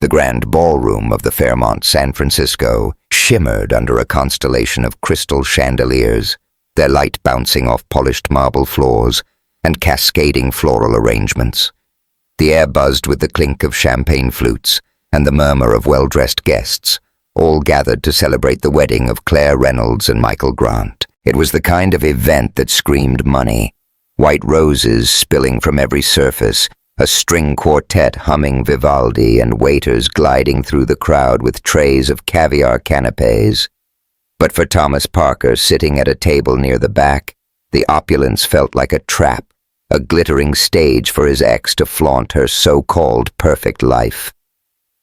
The grand ballroom of the Fairmont San Francisco shimmered under a constellation of crystal chandeliers, their light bouncing off polished marble floors and cascading floral arrangements. The air buzzed with the clink of champagne flutes and the murmur of well-dressed guests, all gathered to celebrate the wedding of Claire Reynolds and Michael Grant. It was the kind of event that screamed money. White roses spilling from every surface, a string quartet humming Vivaldi, and waiters gliding through the crowd with trays of caviar canapes. But for Thomas Parker, sitting at a table near the back, the opulence felt like a trap, a glittering stage for his ex to flaunt her so-called perfect life.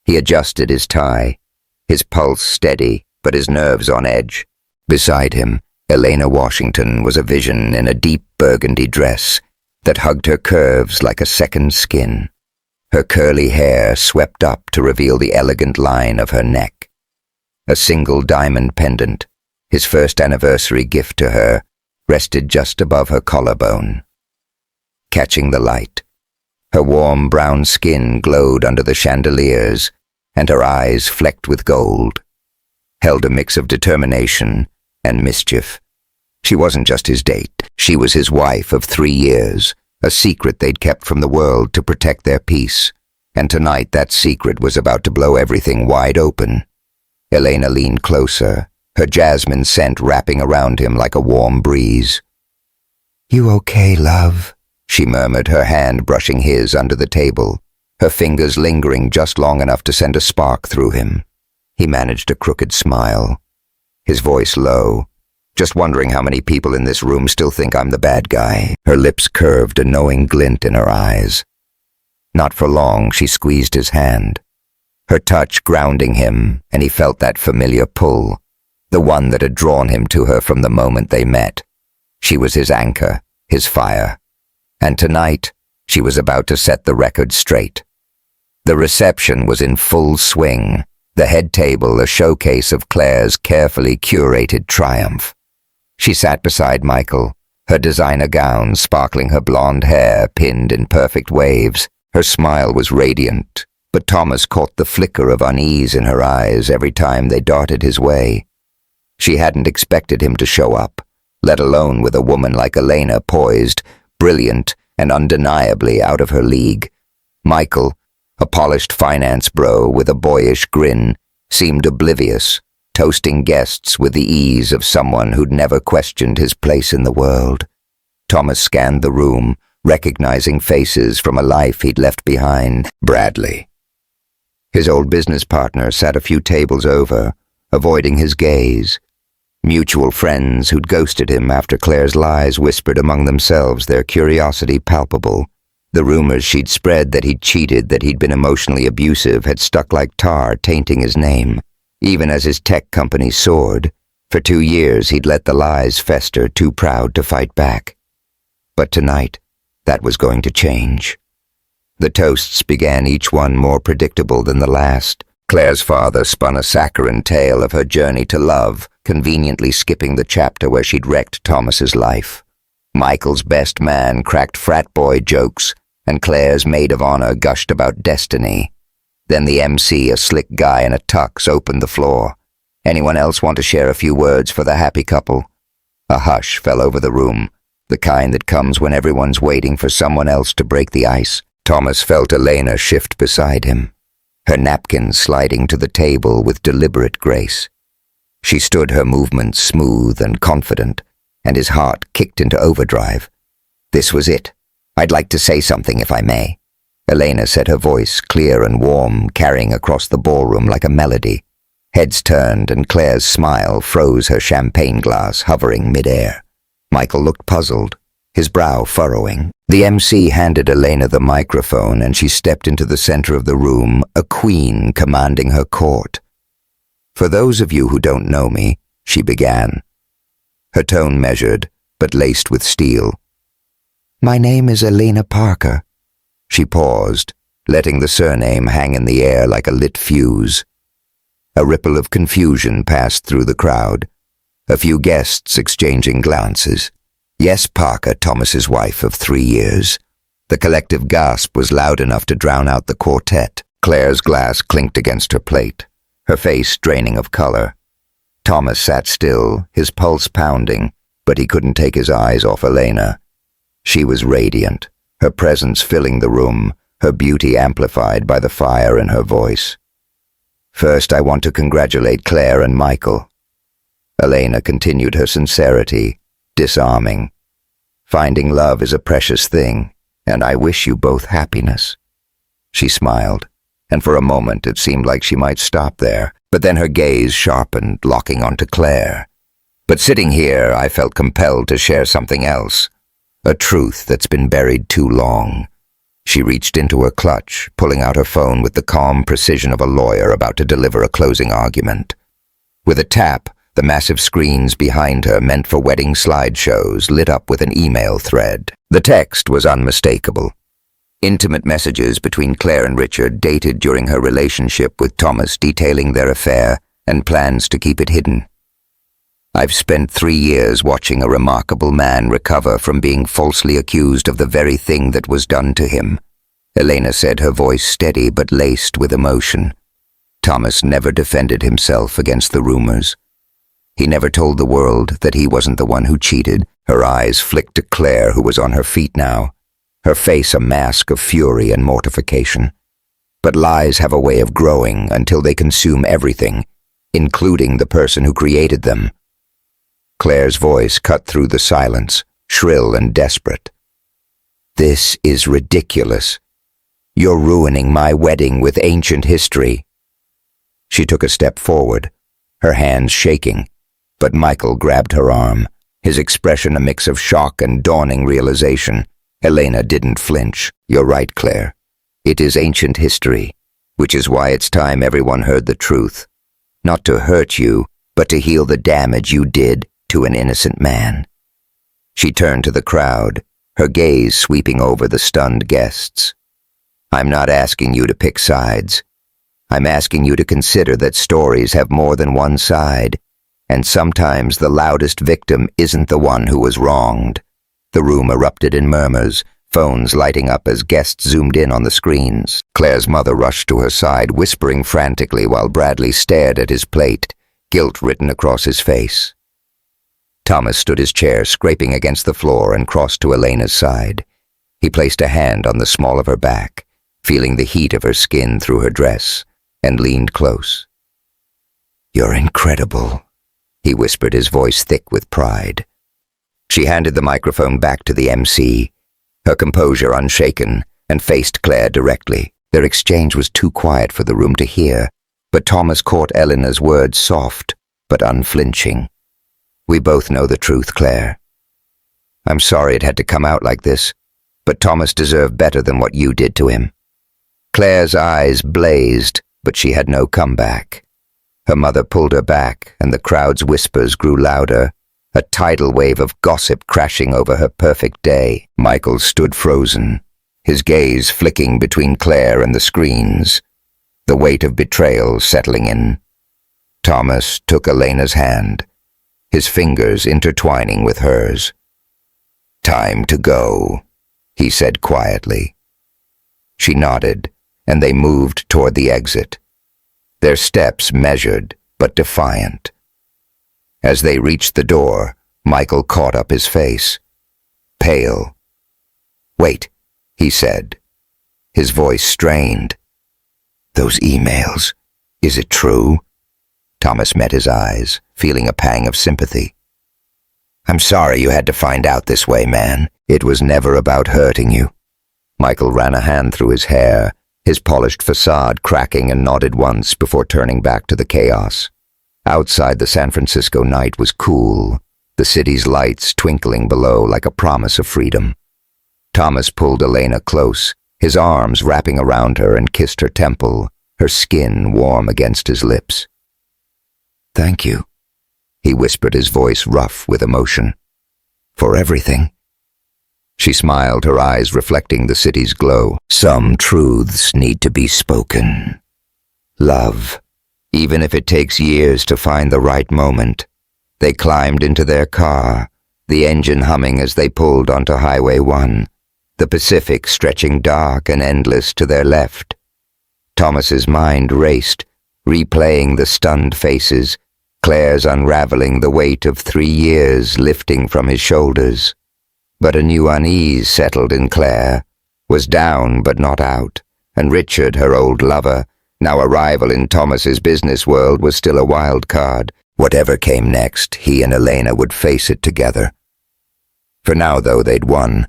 He adjusted his tie, his pulse steady, but his nerves on edge. Beside him, Elena Washington was a vision in a deep burgundy dress that hugged her curves like a second skin. Her curly hair swept up to reveal the elegant line of her neck. A single diamond pendant, his first anniversary gift to her, rested just above her collarbone. Catching the light, her warm brown skin glowed under the chandeliers, and her eyes, flecked with gold, held a mix of determination and mischief. She wasn't just his date. She was his wife of 3 years, a secret they'd kept from the world to protect their peace. And tonight that secret was about to blow everything wide open. Elena leaned closer, her jasmine scent wrapping around him like a warm breeze. "You okay, love?" she murmured, her hand brushing his under the table, her fingers lingering just long enough to send a spark through him. He managed a crooked smile, his voice low. "Just wondering how many people in this room still think I'm the bad guy." Her lips curved, a knowing glint in her eyes. Not for long, she squeezed his hand, her touch grounding him, and he felt that familiar pull, the one that had drawn him to her from the moment they met. She was his anchor, his fire. And tonight, she was about to set the record straight. The reception was in full swing, the head table a showcase of Claire's carefully curated triumph. She sat beside Michael, her designer gown sparkling, her blonde hair pinned in perfect waves. Her smile was radiant, but Thomas caught the flicker of unease in her eyes every time they darted his way. She hadn't expected him to show up, let alone with a woman like Elena poised, brilliant, and undeniably out of her league. Michael, a polished finance bro with a boyish grin, seemed oblivious, toasting guests with the ease of someone who'd never questioned his place in the world. Thomas scanned the room, recognizing faces from a life he'd left behind. Bradley. His old business partner sat a few tables over, avoiding his gaze. Mutual friends who'd ghosted him after Claire's lies whispered among themselves, their curiosity palpable. The rumors she'd spread that he'd cheated, that he'd been emotionally abusive, had stuck like tar, tainting his name. Even as his tech company soared, for 2 years he'd let the lies fester, too proud to fight back. But tonight, that was going to change. The toasts began, each one more predictable than the last. Claire's father spun a saccharine tale of her journey to love, conveniently skipping the chapter where she'd wrecked Thomas's life. Michael's best man cracked frat boy jokes, and Claire's maid of honor gushed about destiny. Then the MC, a slick guy in a tux, opened the floor. "Anyone else want to share a few words for the happy couple?" A hush fell over the room, the kind that comes when everyone's waiting for someone else to break the ice. Thomas felt Elena shift beside him, her napkin sliding to the table with deliberate grace. She stood, her movements smooth and confident, and his heart kicked into overdrive. This was it. "I'd like to say something, if I may." Elena said, her voice clear and warm, carrying across the ballroom like a melody. Heads turned, and Claire's smile froze her champagne glass, hovering midair. Michael looked puzzled, his brow furrowing. The MC handed Elena the microphone, and she stepped into the center of the room, a queen commanding her court. "For those of you who don't know me," she began, her tone measured, but laced with steel. "My name is Elena Parker." She paused, letting the surname hang in the air like a lit fuse. A ripple of confusion passed through the crowd, a few guests exchanging glances. "Yes, Parker, Thomas's wife of 3 years." The collective gasp was loud enough to drown out the quartet. Claire's glass clinked against her plate, her face draining of color. Thomas sat still, his pulse pounding, but he couldn't take his eyes off Elena. She was radiant, her presence filling the room, her beauty amplified by the fire in her voice. "First, I want to congratulate Claire and Michael." Elena continued her sincerity, disarming. "Finding love is a precious thing, and I wish you both happiness." She smiled, and for a moment it seemed like she might stop there, but then her gaze sharpened, locking onto Claire. "But sitting here, I felt compelled to share something else, a truth that's been buried too long." She reached into her clutch, pulling out her phone with the calm precision of a lawyer about to deliver a closing argument. With a tap, the massive screens behind her, meant for wedding slideshows, lit up with an email thread. The text was unmistakable. Intimate messages between Claire and Richard, dated during her relationship with Thomas, detailing their affair and plans to keep it hidden. "I've spent 3 years watching a remarkable man recover from being falsely accused of the very thing that was done to him," Elena said, her voice steady but laced with emotion. "Thomas never defended himself against the rumors. He never told the world that he wasn't the one who cheated." Her eyes flicked to Claire, who was on her feet now, her face a mask of fury and mortification. "But lies have a way of growing until they consume everything, including the person who created them." Claire's voice cut through the silence, shrill and desperate. "This is ridiculous. You're ruining my wedding with ancient history." She took a step forward, her hands shaking, but Michael grabbed her arm, his expression a mix of shock and dawning realization. Elena didn't flinch. "You're right, Claire. It is ancient history, which is why it's time everyone heard the truth. Not to hurt you, but to heal the damage you did to an innocent man." She turned to the crowd, her gaze sweeping over the stunned guests. "I'm not asking you to pick sides. I'm asking you to consider that stories have more than one side, and sometimes the loudest victim isn't the one who was wronged." The room erupted in murmurs, phones lighting up as guests zoomed in on the screens. Claire's mother rushed to her side, whispering frantically while Bradley stared at his plate, guilt written across his face. Thomas stood his chair, scraping against the floor, and crossed to Elena's side. He placed a hand on the small of her back, feeling the heat of her skin through her dress, and leaned close. "You're incredible," he whispered, his voice thick with pride. She handed the microphone back to the MC, her composure unshaken, and faced Claire directly. Their exchange was too quiet for the room to hear, but Thomas caught Elena's words, soft but unflinching. "We both know the truth, Claire. I'm sorry it had to come out like this, but Thomas deserved better than what you did to him." Claire's eyes blazed, but she had no comeback. Her mother pulled her back, and the crowd's whispers grew louder, a tidal wave of gossip crashing over her perfect day. Michael stood frozen, his gaze flicking between Claire and the screens, the weight of betrayal settling in. Thomas took Elena's hand, his fingers intertwining with hers. "Time to go," he said quietly. She nodded, and they moved toward the exit, their steps measured but defiant. As they reached the door, Michael caught up his face, pale. "Wait," he said, his voice strained. "Those emails, is it true?" Thomas met his eyes, feeling a pang of sympathy. "I'm sorry you had to find out this way, man. It was never about hurting you." Michael ran a hand through his hair, his polished facade cracking, and nodded once before turning back to the chaos. Outside, the San Francisco night was cool, the city's lights twinkling below like a promise of freedom. Thomas pulled Elena close, his arms wrapping around her, and kissed her temple, her skin warm against his lips. "Thank you," he whispered, his voice rough with emotion. "For everything." She smiled, her eyes reflecting the city's glow. "Some truths need to be spoken. Love, even if it takes years to find the right moment." They climbed into their car, the engine humming as they pulled onto Highway 1, the Pacific stretching dark and endless to their left. Thomas's mind raced, replaying the stunned faces, Claire's unraveling the weight of 3 years lifting from his shoulders. But a new unease settled in Claire, was down but not out, and Richard, her old lover, now a rival in Thomas's business world, was still a wild card. Whatever came next, he and Elena would face it together. For now, though, they'd won.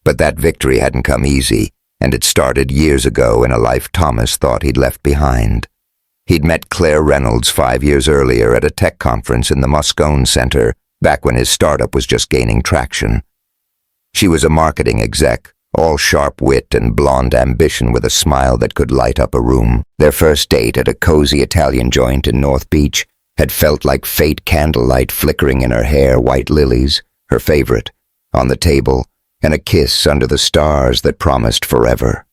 But that victory hadn't come easy, and it started years ago in a life Thomas thought he'd left behind. He'd met Claire Reynolds 5 years earlier at a tech conference in the Moscone Center, back when his startup was just gaining traction. She was a marketing exec, all sharp wit and blonde ambition with a smile that could light up a room. Their first date at a cozy Italian joint in North Beach had felt like fate, candlelight flickering in her hair, white lilies, her favorite, on the table, and a kiss under the stars that promised forever.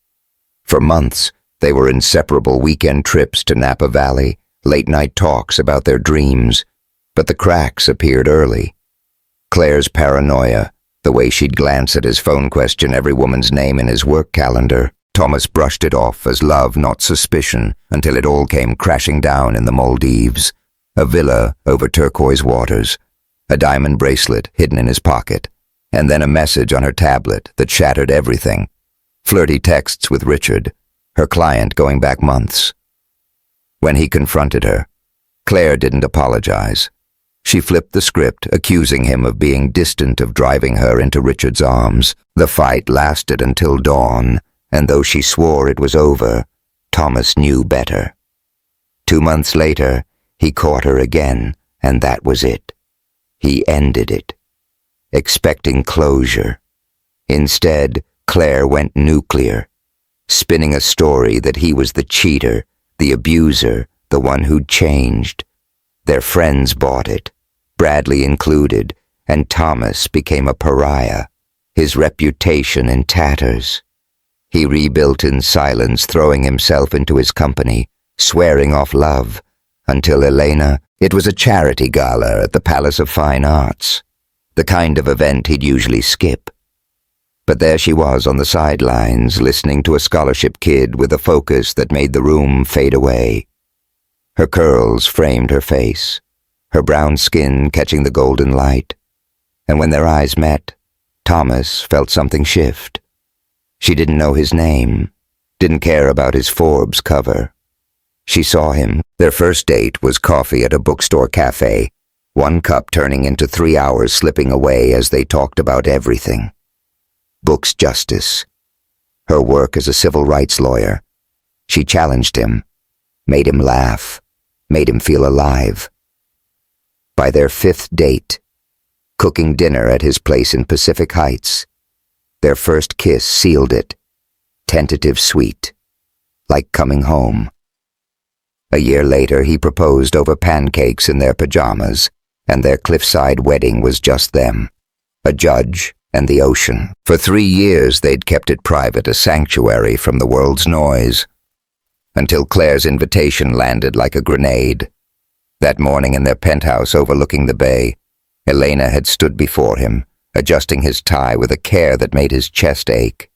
For months, they were inseparable weekend trips to Napa Valley, late-night talks about their dreams, but the cracks appeared early. Claire's paranoia, the way she'd glance at his phone, question every woman's name in his work calendar. Thomas brushed it off as love, not suspicion, until it all came crashing down in the Maldives, a villa over turquoise waters, a diamond bracelet hidden in his pocket, and then a message on her tablet that shattered everything. Flirty texts with Richard, her client going back months. When he confronted her, Claire didn't apologize. She flipped the script, accusing him of being distant, of driving her into Richard's arms. The fight lasted until dawn, and though she swore it was over, Thomas knew better. 2 months later, he caught her again, and that was it. He ended it, expecting closure. Instead, Claire went nuclear, spinning a story that he was the cheater, the abuser, the one who'd changed. Their friends bought it, Bradley included, and Thomas became a pariah, his reputation in tatters. He rebuilt in silence, throwing himself into his company, swearing off love, until Elena. It was a charity gala at the Palace of Fine Arts, the kind of event he'd usually skip. But there she was on the sidelines, listening to a scholarship kid with a focus that made the room fade away. Her curls framed her face, her brown skin catching the golden light, and when their eyes met, Thomas felt something shift. She didn't know his name, didn't care about his Forbes cover. She saw him. Their first date was coffee at a bookstore cafe, 1 cup turning into 3 hours slipping away as they talked about everything. Books, justice, her work as a civil rights lawyer. She challenged him, made him laugh, made him feel alive. By their 5th date, cooking dinner at his place in Pacific Heights, their first kiss sealed it, tentative sweet, like coming home. A year later, he proposed over pancakes in their pajamas, and their cliffside wedding was just them, a judge and the ocean. For 3 years, they'd kept it private, a sanctuary from the world's noise, until Claire's invitation landed like a grenade. That morning in their penthouse overlooking the bay, Elena had stood before him, adjusting his tie with a care that made his chest ache.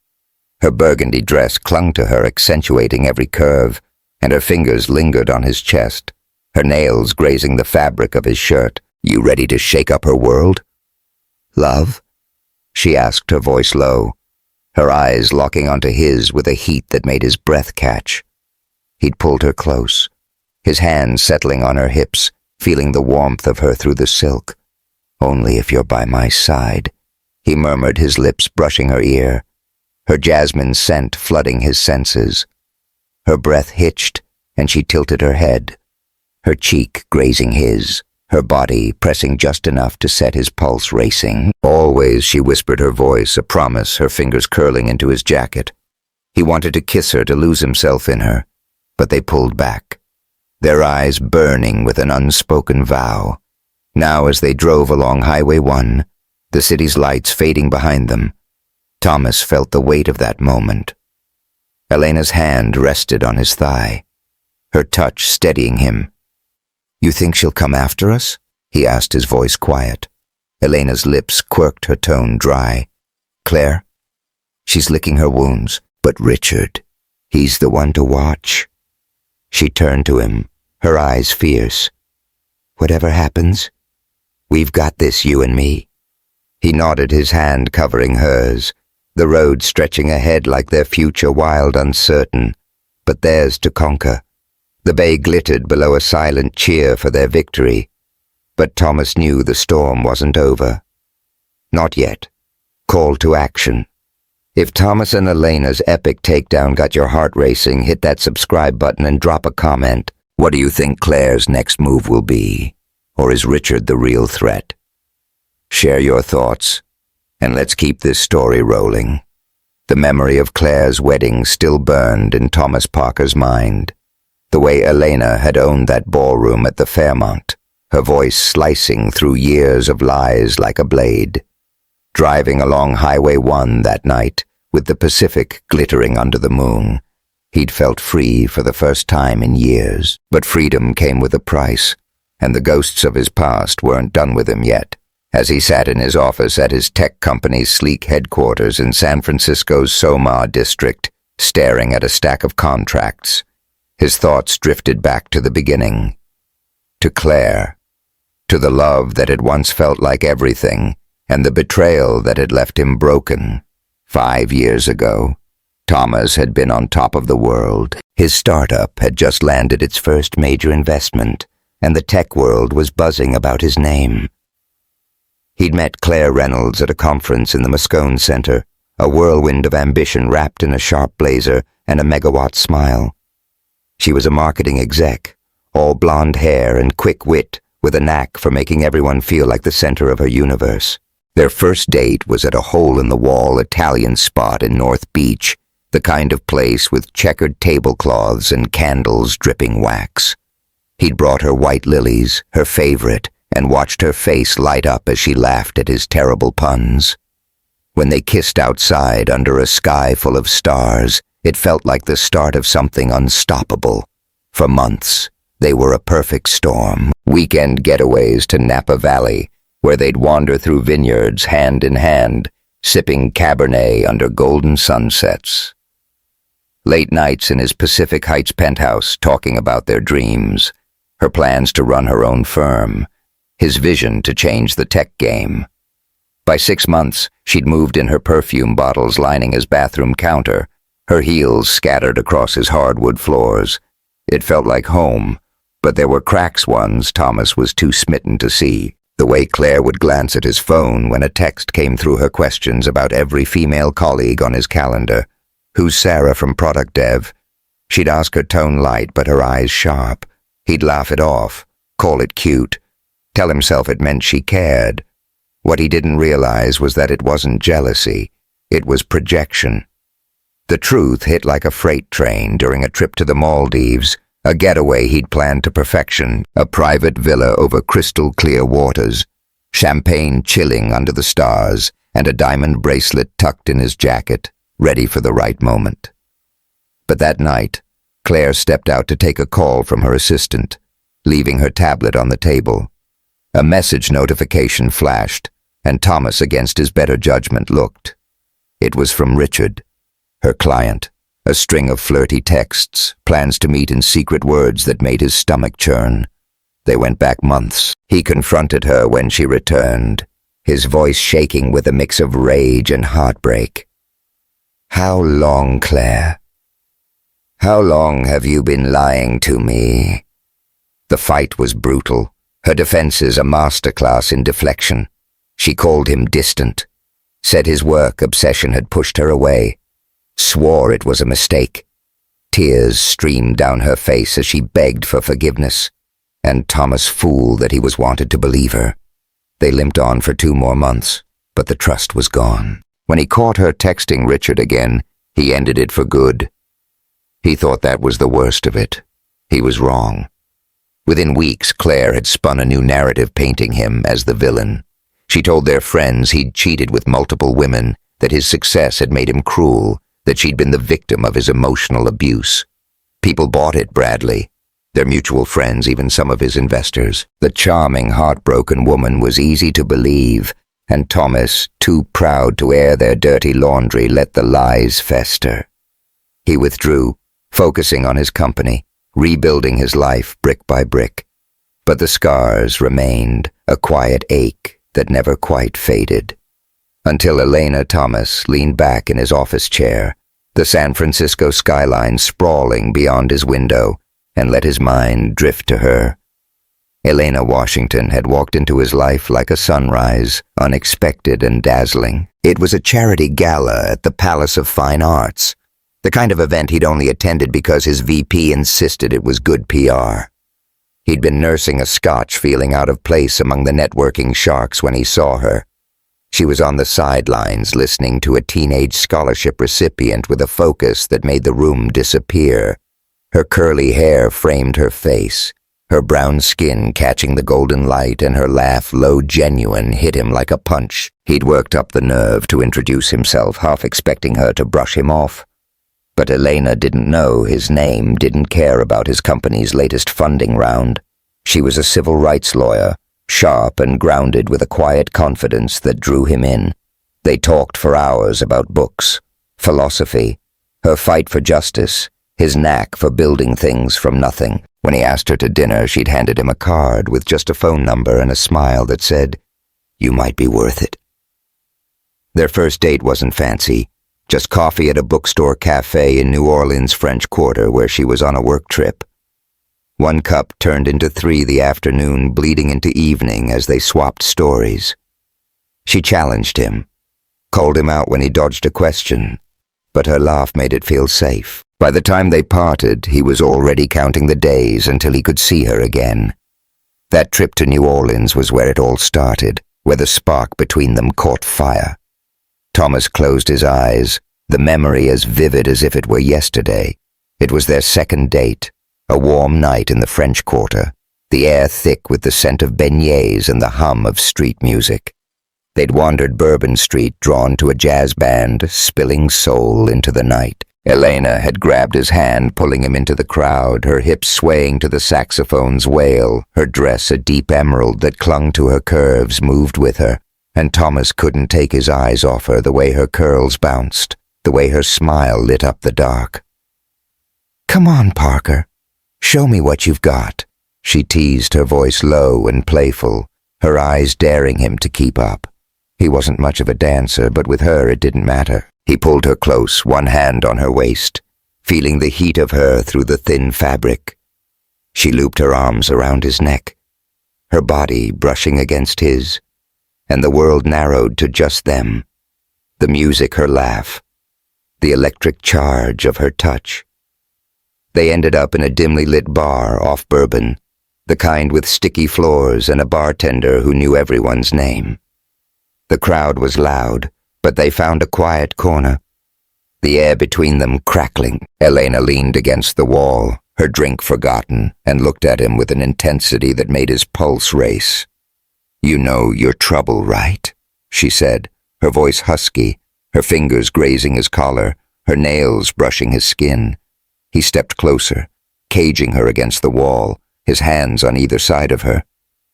Her burgundy dress clung to her, accentuating every curve, and her fingers lingered on his chest, her nails grazing the fabric of his shirt. "You ready to shake up her world?" "Love?" she asked, her voice low, her eyes locking onto his with a heat that made his breath catch. He'd pulled her close, his hands settling on her hips, feeling the warmth of her through the silk. "Only if you're by my side," he murmured, his lips brushing her ear, her jasmine scent flooding his senses. Her breath hitched, and she tilted her head, her cheek grazing his, her body pressing just enough to set his pulse racing. "Always," she whispered, her voice a promise, her fingers curling into his jacket. He wanted to kiss her, to lose himself in her, but they pulled back, their eyes burning with an unspoken vow. Now, as they drove along Highway 1, the city's lights fading behind them, Thomas felt the weight of that moment. Elena's hand rested on his thigh, her touch steadying him. "You think she'll come after us?" he asked, his voice quiet. Elena's lips quirked, her tone dry. "Claire? She's licking her wounds. But Richard, he's the one to watch." She turned to him, her eyes fierce. "Whatever happens, we've got this, you and me." He nodded, his hand covering hers, the road stretching ahead like their future wild, uncertain, but theirs to conquer. The bay glittered below a silent cheer for their victory, but Thomas knew the storm wasn't over. Not yet. Call to action. If Thomas and Elena's epic takedown got your heart racing, hit that subscribe button and drop a comment. What do you think Claire's next move will be? Or is Richard the real threat? Share your thoughts, and let's keep this story rolling. The memory of Claire's wedding still burned in Thomas Parker's mind. The way Elena had owned that ballroom at the Fairmont, her voice slicing through years of lies like a blade. Driving along Highway 1 that night, with the Pacific glittering under the moon, he'd felt free for the first time in years. But freedom came with a price, and the ghosts of his past weren't done with him yet. As he sat in his office at his tech company's sleek headquarters in San Francisco's Soma district, staring at a stack of contracts, his thoughts drifted back to the beginning. To Claire. To the love that had once felt like everything, and the betrayal that had left him broken. 5 years ago, Thomas had been on top of the world. His startup had just landed its first major investment, and the tech world was buzzing about his name. He'd met Claire Reynolds at a conference in the Moscone Center, a whirlwind of ambition wrapped in a sharp blazer and a megawatt smile. She was a marketing exec, all blonde hair and quick wit, with a knack for making everyone feel like the center of her universe. Their first date was at a hole-in-the-wall Italian spot in North Beach, the kind of place with checkered tablecloths and candles dripping wax. He'd brought her white lilies, her favorite, and watched her face light up as she laughed at his terrible puns. When they kissed outside under a sky full of stars, it felt like the start of something unstoppable. For months, they were a perfect storm. Weekend getaways to Napa Valley, where they'd wander through vineyards hand in hand, sipping Cabernet under golden sunsets. Late nights in his Pacific Heights penthouse talking about their dreams, her plans to run her own firm, his vision to change the tech game. By 6 months, she'd moved in her perfume bottles lining his bathroom counter, her heels scattered across his hardwood floors. It felt like home, but there were cracks ones Thomas was too smitten to see. The way Claire would glance at his phone when a text came through her, questions about every female colleague on his calendar. Who's Sarah from Product Dev? She'd ask her, tone light but her eyes sharp. He'd laugh it off, call it cute, tell himself it meant she cared. What he didn't realize was that it wasn't jealousy, it was projection. The truth hit like a freight train during a trip to the Maldives, a getaway he'd planned to perfection, a private villa over crystal clear waters, champagne chilling under the stars, and a diamond bracelet tucked in his jacket, ready for the right moment. But that night, Claire stepped out to take a call from her assistant, leaving her tablet on the table. A message notification flashed, and Thomas, against his better judgment, looked. It was from Richard, her client, a string of flirty texts, plans to meet in secret words that made his stomach churn. They went back months. He confronted her when she returned, his voice shaking with a mix of rage and heartbreak. "How long, Claire? How long have you been lying to me?" The fight was brutal, her defenses a masterclass in deflection. She called him distant, said his work obsession had pushed her away, swore it was a mistake. Tears streamed down her face as she begged for forgiveness, and Thomas fooled that he was wanted to believe her. They limped on for 2 more months, but the trust was gone. When he caught her texting Richard again, he ended it for good. He thought that was the worst of it. He was wrong. Within weeks, Claire had spun a new narrative painting him as the villain. She told their friends he'd cheated with multiple women, that his success had made him cruel, that she'd been the victim of his emotional abuse. People bought it, Bradley, their mutual friends, even some of his investors. The charming, heartbroken woman was easy to believe, and Thomas, too proud to air their dirty laundry, let the lies fester. He withdrew, focusing on his company, rebuilding his life brick by brick. But the scars remained, a quiet ache that never quite faded. Until Elena Thomas leaned back in his office chair, the San Francisco skyline sprawling beyond his window, and let his mind drift to her. Elena Washington had walked into his life like a sunrise, unexpected and dazzling. It was a charity gala at the Palace of Fine Arts, the kind of event he'd only attended because his VP insisted it was good PR. He'd been nursing a scotch feeling out of place among the networking sharks when he saw her. She was on the sidelines listening to a teenage scholarship recipient with a focus that made the room disappear. Her curly hair framed her face, her brown skin catching the golden light, and her laugh, low genuine, hit him like a punch. He'd worked up the nerve to introduce himself, half expecting her to brush him off. But Elena didn't know his name, didn't care about his company's latest funding round. She was a civil rights lawyer, sharp and grounded with a quiet confidence that drew him in. They talked for hours about books, philosophy, her fight for justice, his knack for building things from nothing. When he asked her to dinner, she'd handed him a card with just a phone number and a smile that said, "You might be worth it." Their first date wasn't fancy, just coffee at a bookstore cafe in New Orleans' French Quarter where she was on a work trip. One cup turned into 3 the afternoon, bleeding into evening as they swapped stories. She challenged him, called him out when he dodged a question, but her laugh made it feel safe. By the time they parted, he was already counting the days until he could see her again. That trip to New Orleans was where it all started, where the spark between them caught fire. Thomas closed his eyes, the memory as vivid as if it were yesterday. It was their second date, a warm night in the French Quarter, the air thick with the scent of beignets and the hum of street music. They'd wandered Bourbon Street, drawn to a jazz band, spilling soul into the night. Elena had grabbed his hand, pulling him into the crowd, her hips swaying to the saxophone's wail, her dress a deep emerald that clung to her curves moved with her, and Thomas couldn't take his eyes off her, the way her curls bounced, the way her smile lit up the dark. "Come on, Parker. Show me what you've got," she teased, her voice low and playful, her eyes daring him to keep up. He wasn't much of a dancer, but with her it didn't matter. He pulled her close, one hand on her waist, feeling the heat of her through the thin fabric. She looped her arms around his neck, her body brushing against his, and the world narrowed to just them. The music, her laugh, the electric charge of her touch. They ended up in a dimly lit bar off Bourbon, the kind with sticky floors and a bartender who knew everyone's name. The crowd was loud, but they found a quiet corner, the air between them crackling. Elena leaned against the wall, her drink forgotten, and looked at him with an intensity that made his pulse race. "You know your trouble, right?" she said, her voice husky, her fingers grazing his collar, her nails brushing his skin. He stepped closer, caging her against the wall, his hands on either side of her.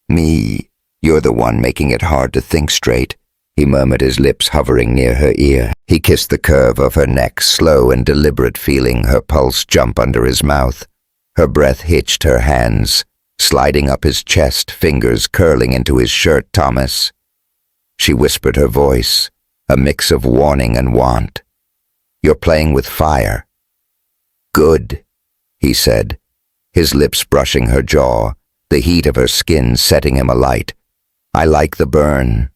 "Me, you're the one making it hard to think straight," he murmured, his lips hovering near her ear. He kissed the curve of her neck, slow and deliberate, feeling her pulse jump under his mouth. Her breath hitched her hands, sliding up his chest, fingers curling into his shirt. "Thomas," she whispered, her voice a mix of warning and want. "You're playing with fire." "Good," he said, his lips brushing her jaw, the heat of her skin setting him alight. "I like the burn."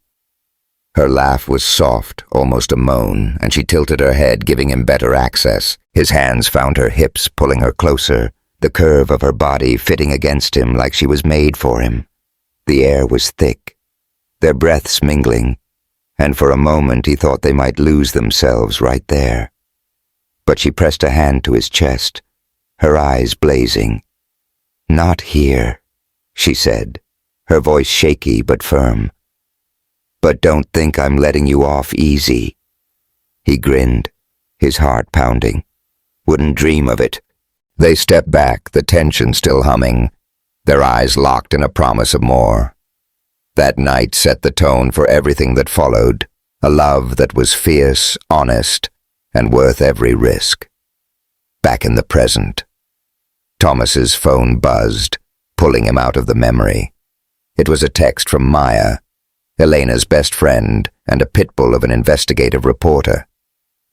Her laugh was soft, almost a moan, and she tilted her head, giving him better access. His hands found her hips, pulling her closer, the curve of her body fitting against him like she was made for him. The air was thick, their breaths mingling, and for a moment he thought they might lose themselves right there. But she pressed a hand to his chest, her eyes blazing. "Not here," she said, her voice shaky but firm. "But don't think I'm letting you off easy." He grinned, his heart pounding. "Wouldn't dream of it." They stepped back, the tension still humming, their eyes locked in a promise of more. That night set the tone for everything that followed, a love that was fierce, honest, and worth every risk. Back in the present, Thomas's phone buzzed, pulling him out of the memory. It was a text from Maya, Elena's best friend and a pit bull of an investigative reporter.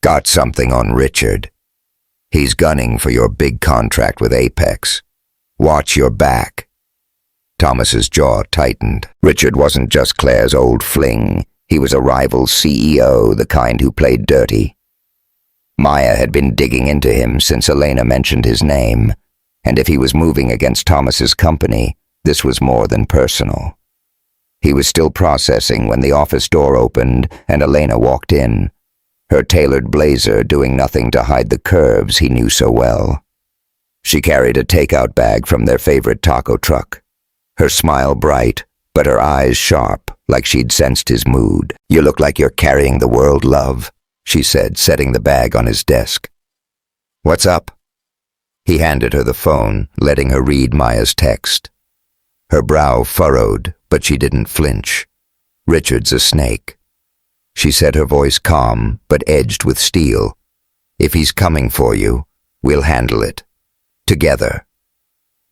Got something on Richard. He's gunning for your big contract with Apex. Watch your back. Thomas's jaw tightened. Richard wasn't just Claire's old fling. He was a rival CEO, the kind who played dirty. Maya had been digging into him since Elena mentioned his name, and if he was moving against Thomas's company, this was more than personal. He was still processing when the office door opened and Elena walked in, her tailored blazer doing nothing to hide the curves he knew so well. She carried a takeout bag from their favorite taco truck, her smile bright, but her eyes sharp, like she'd sensed his mood. "You look like you're carrying the world, love," she said, setting the bag on his desk. "What's up?" He handed her the phone, letting her read Maya's text. Her brow furrowed, but she didn't flinch. "Richard's a snake." She said, her voice calm, but edged with steel. "If he's coming for you, we'll handle it. Together."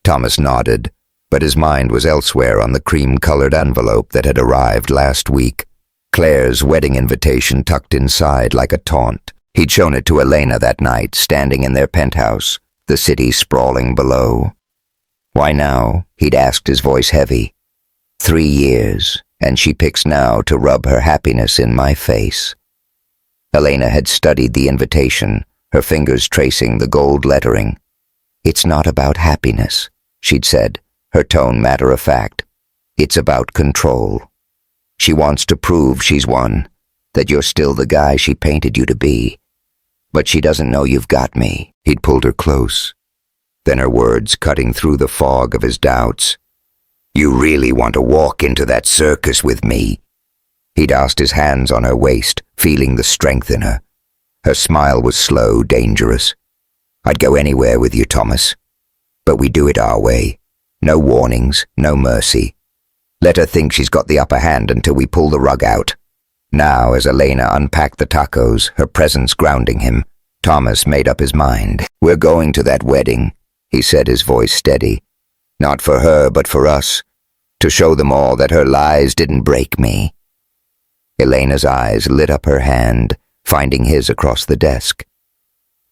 Thomas nodded, but his mind was elsewhere on the cream-colored envelope that had arrived last week. Claire's wedding invitation tucked inside like a taunt. He'd shown it to Elena that night, standing in their penthouse, the city sprawling below. "Why now?" he'd asked, his voice heavy. 3 years, and she picks now to rub her happiness in my face. Elena had studied the invitation, her fingers tracing the gold lettering. "It's not about happiness," she'd said, her tone matter-of-fact. "It's about control. She wants to prove she's won, that you're still the guy she painted you to be. But she doesn't know you've got me." He'd pulled her close, then her words cutting through the fog of his doubts. "You really want to walk into that circus with me?" He'd asked, his hands on her waist, feeling the strength in her. Her smile was slow, dangerous. "I'd go anywhere with you, Thomas. But we do it our way. No warnings, no mercy. Let her think she's got the upper hand until we pull the rug out." Now, as Elena unpacked the tacos, her presence grounding him, Thomas made up his mind. "We're going to that wedding," he said, his voice steady. "Not for her, but for us. To show them all that her lies didn't break me." Elena's eyes lit up her hand, finding his across the desk.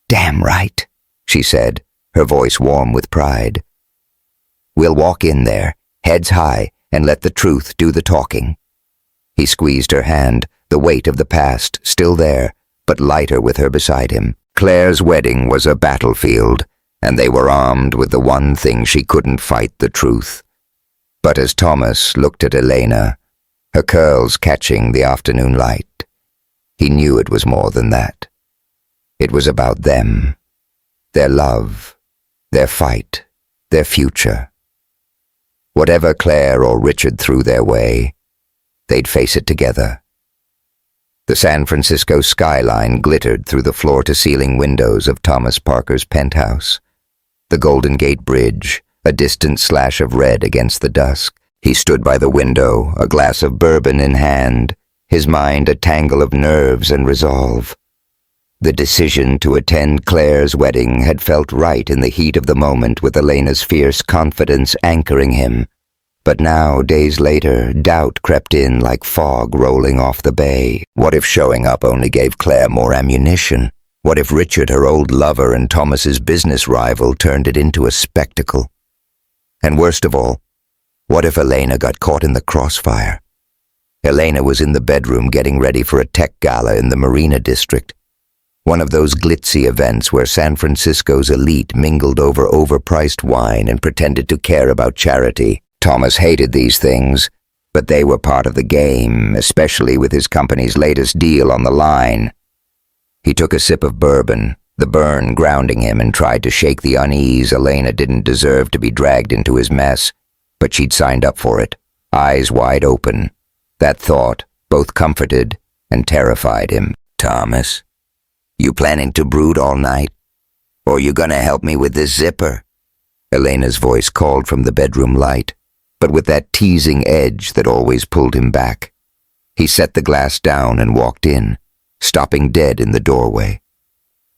"Damn right," she said, her voice warm with pride. "We'll walk in there, heads high, and let the truth do the talking." He squeezed her hand, the weight of the past still there, but lighter with her beside him. Claire's wedding was a battlefield, and they were armed with the one thing she couldn't fight, the truth. But as Thomas looked at Elena, her curls catching the afternoon light, he knew it was more than that. It was about them, their love, their fight, their future. Whatever Claire or Richard threw their way, they'd face it together. The San Francisco skyline glittered through the floor-to-ceiling windows of Thomas Parker's penthouse. The Golden Gate Bridge, a distant slash of red against the dusk. He stood by the window, a glass of bourbon in hand, his mind a tangle of nerves and resolve. The decision to attend Claire's wedding had felt right in the heat of the moment, with Elena's fierce confidence anchoring him. But now, days later, doubt crept in like fog rolling off the bay. What if showing up only gave Claire more ammunition? What if Richard, her old lover and Thomas's business rival, turned it into a spectacle? And worst of all, what if Elena got caught in the crossfire? Elena was in the bedroom getting ready for a tech gala in the Marina District, one of those glitzy events where San Francisco's elite mingled over overpriced wine and pretended to care about charity. Thomas hated these things, but they were part of the game, especially with his company's latest deal on the line. He took a sip of bourbon, the burn grounding him, and tried to shake the unease. Elena didn't deserve to be dragged into his mess, but she'd signed up for it, eyes wide open. That thought both comforted and terrified him. "Thomas, you planning to brood all night? Or you gonna help me with this zipper?" Elena's voice called from the bedroom light, but with that teasing edge that always pulled him back. He set the glass down and walked in, stopping dead in the doorway.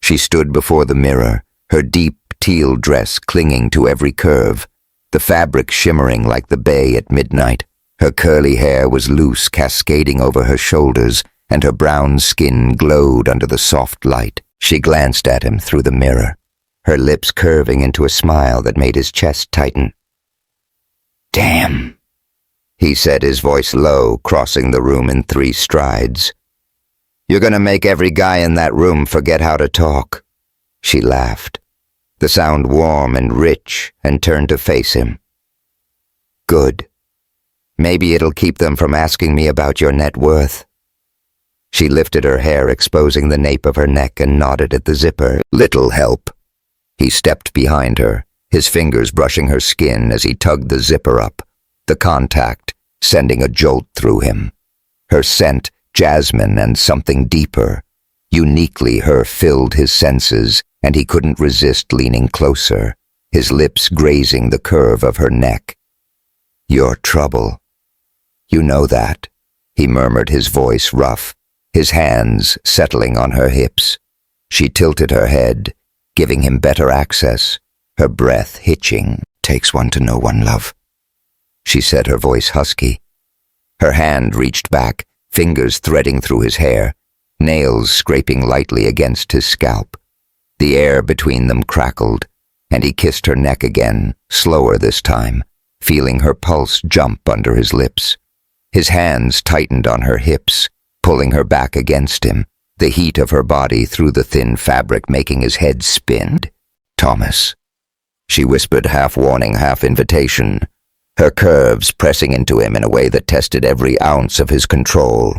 She stood before the mirror, her deep, teal dress clinging to every curve, the fabric shimmering like the bay at midnight. Her curly hair was loose, cascading over her shoulders, and her brown skin glowed under the soft light. She glanced at him through the mirror, her lips curving into a smile that made his chest tighten. "Damn," he said, his voice low, crossing the room in 3 strides. "You're gonna make every guy in that room forget how to talk." She laughed, the sound warm and rich, and turned to face him. "Good. Maybe it'll keep them from asking me about your net worth." She lifted her hair, exposing the nape of her neck, and nodded at the zipper. "Little help." He stepped behind her, his fingers brushing her skin as he tugged the zipper up, the contact sending a jolt through him. Her scent, jasmine and something deeper, uniquely her, filled his senses, and he couldn't resist leaning closer, his lips grazing the curve of her neck. "You're trouble. You know that," he murmured, his voice rough, his hands settling on her hips. She tilted her head, giving him better access, her breath hitching. "Takes one to know one, love," she said, her voice husky. Her hand reached back, fingers threading through his hair, nails scraping lightly against his scalp. The air between them crackled, and he kissed her neck again, slower this time, feeling her pulse jump under his lips. His hands tightened on her hips, pulling her back against him, the heat of her body through the thin fabric making his head spin. "Thomas," she whispered, half warning, half invitation, her curves pressing into him in a way that tested every ounce of his control.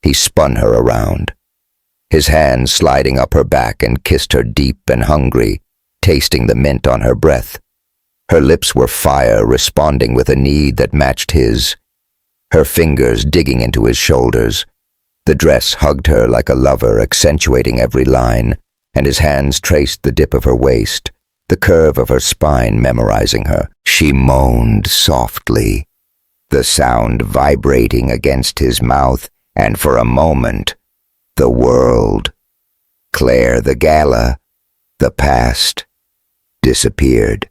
He spun her around, his hands sliding up her back, and kissed her deep and hungry, tasting the mint on her breath. Her lips were fire, responding with a need that matched his, her fingers digging into his shoulders. The dress hugged her like a lover, accentuating every line, and his hands traced the dip of her waist, the curve of her spine memorizing her. She moaned softly, the sound vibrating against his mouth, and for a moment, the world, Claire, the gala, the past, disappeared.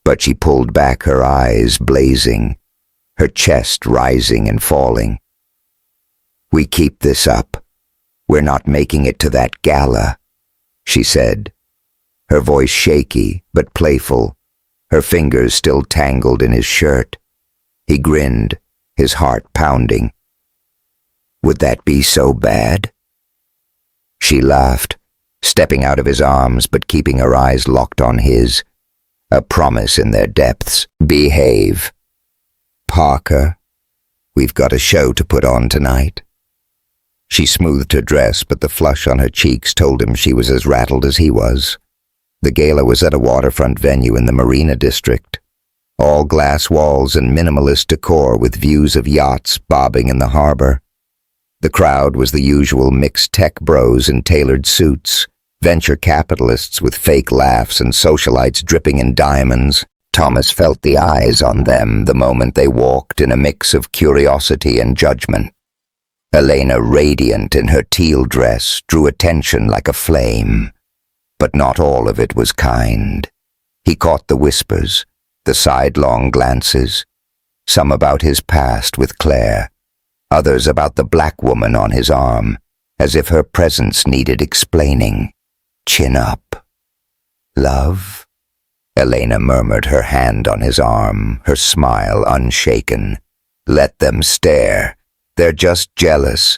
But she pulled back, her eyes blazing, her chest rising and falling. "We keep this up. We're not making it to that gala," she said, her voice shaky but playful, her fingers still tangled in his shirt. He grinned, his heart pounding. "Would that be so bad?" She laughed, stepping out of his arms but keeping her eyes locked on his, a promise in their depths. "Behave. Parker, we've got a show to put on tonight." She smoothed her dress, but the flush on her cheeks told him she was as rattled as he was. The gala was at a waterfront venue in the Marina District, all glass walls and minimalist decor with views of yachts bobbing in the harbor. The crowd was the usual mixed tech bros in tailored suits, venture capitalists with fake laughs, and socialites dripping in diamonds. Thomas felt the eyes on them the moment they walked, in a mix of curiosity and judgment. Elena, radiant in her teal dress, drew attention like a flame. But not all of it was kind. He caught the whispers, the sidelong glances, some about his past with Claire, others about the black woman on his arm, as if her presence needed explaining. "Chin up. Love?" Elena murmured, her hand on his arm, her smile unshaken. "Let them stare. They're just jealous."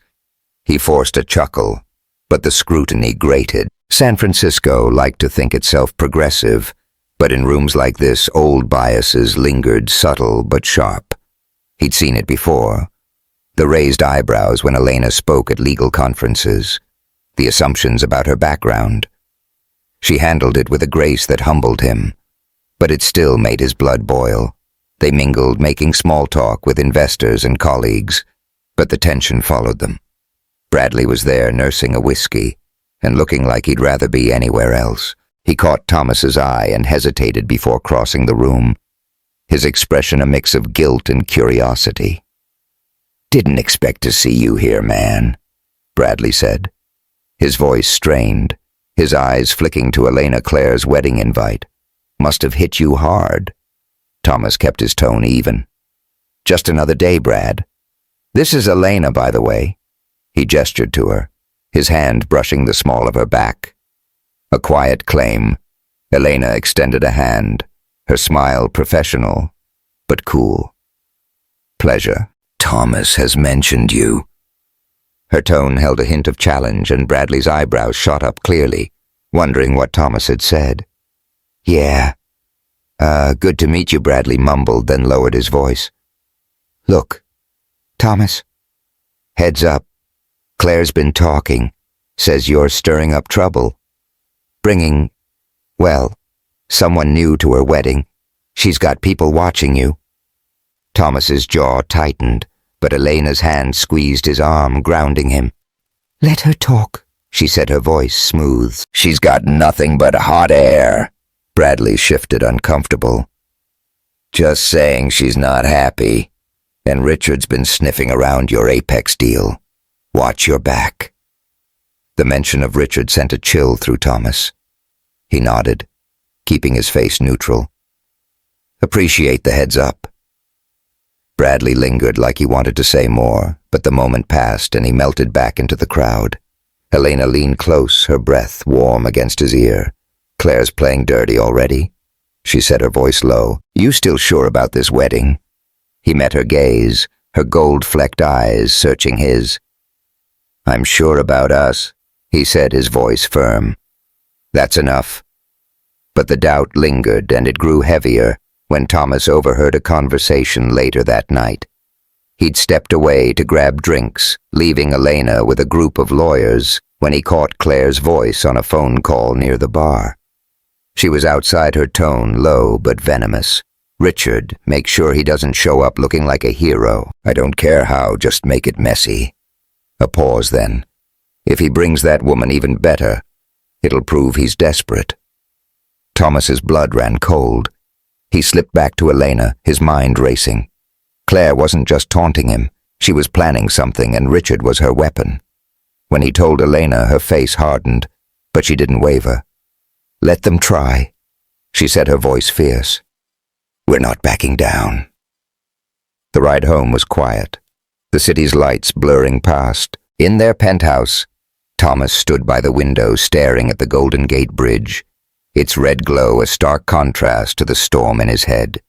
He forced a chuckle, but the scrutiny grated. San Francisco liked to think itself progressive, but in rooms like this, old biases lingered, subtle but sharp. He'd seen it before. The raised eyebrows when Elena spoke at legal conferences, the assumptions about her background. She handled it with a grace that humbled him, but it still made his blood boil. They mingled, making small talk with investors and colleagues, but the tension followed them. Bradley was there, nursing a whiskey, and looking like he'd rather be anywhere else. He caught Thomas's eye and hesitated before crossing the room, his expression a mix of guilt and curiosity. "Didn't expect to see you here, man," Bradley said, his voice strained, his eyes flicking to Elena Claire's wedding invite. Must have hit you hard. Thomas kept his tone even. Just another day, Brad. This is Elena, by the way. He gestured to her, his hand brushing the small of her back. A quiet claim. Elena extended a hand, her smile professional, but cool. Pleasure. Thomas has mentioned you. Her tone held a hint of challenge, and Bradley's eyebrows shot up clearly, wondering what Thomas had said. Yeah. Good to meet you, Bradley mumbled, then lowered his voice. Look, Thomas. Heads up. Claire's been talking. Says you're stirring up trouble. Bringing, well, someone new to her wedding. She's got people watching you. Thomas's jaw tightened, but Elena's hand squeezed his arm, grounding him. Let her talk, she said, her voice smooth. She's got nothing but hot air. Bradley shifted, uncomfortable. Just saying she's not happy. And Richard's been sniffing around your Apex deal. Watch your back. The mention of Richard sent a chill through Thomas. He nodded, keeping his face neutral. Appreciate the heads up. Bradley lingered like he wanted to say more, but the moment passed and he melted back into the crowd. Elena leaned close, her breath warm against his ear. Claire's playing dirty already? She said, her voice low. You still sure about this wedding? He met her gaze, her gold-flecked eyes searching his. I'm sure about us, he said, his voice firm. That's enough. But the doubt lingered, and it grew heavier when Thomas overheard a conversation later that night. He'd stepped away to grab drinks, leaving Elena with a group of lawyers when he caught Claire's voice on a phone call near the bar. She was outside, her tone low but venomous. Richard, make sure he doesn't show up looking like a hero. I don't care how, just make it messy. A pause then. If he brings that woman even better, it'll prove he's desperate. Thomas's blood ran cold. He slipped back to Elena, his mind racing. Claire wasn't just taunting him. She was planning something, and Richard was her weapon. When he told Elena, her face hardened, but she didn't waver. Let them try, she said, her voice fierce. We're not backing down. The ride home was quiet, the city's lights blurring past. In their penthouse, Thomas stood by the window staring at the Golden Gate Bridge, its red glow a stark contrast to the storm in his head.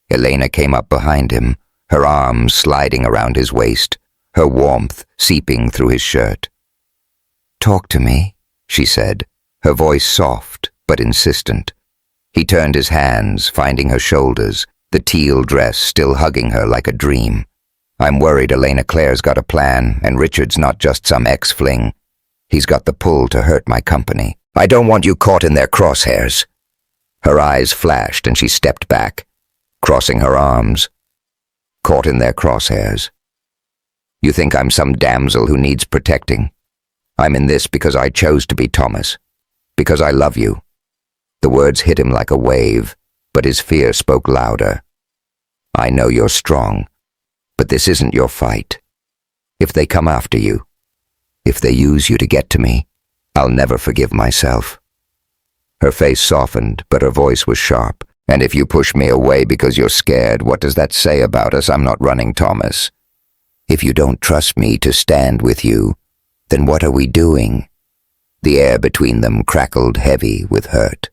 Elena came up behind him, her arms sliding around his waist, her warmth seeping through his shirt. Talk to me, she said, her voice soft but insistent. He turned his hands, finding her shoulders, the teal dress still hugging her like a dream. I'm worried Elena Claire's got a plan, and Richard's not just some ex-fling. He's got the pull to hurt my company. I don't want you caught in their crosshairs. Her eyes flashed and she stepped back, crossing her arms. Caught in their crosshairs. You think I'm some damsel who needs protecting? I'm in this because I chose to be Thomas. Because I love you. The words hit him like a wave, but his fear spoke louder. I know you're strong, but this isn't your fight. If they come after you, if they use you to get to me, I'll never forgive myself. Her face softened, but her voice was sharp. And if you push me away because you're scared, what does that say about us? I'm not running, Thomas. If you don't trust me to stand with you, then what are we doing? The air between them crackled heavy with hurt.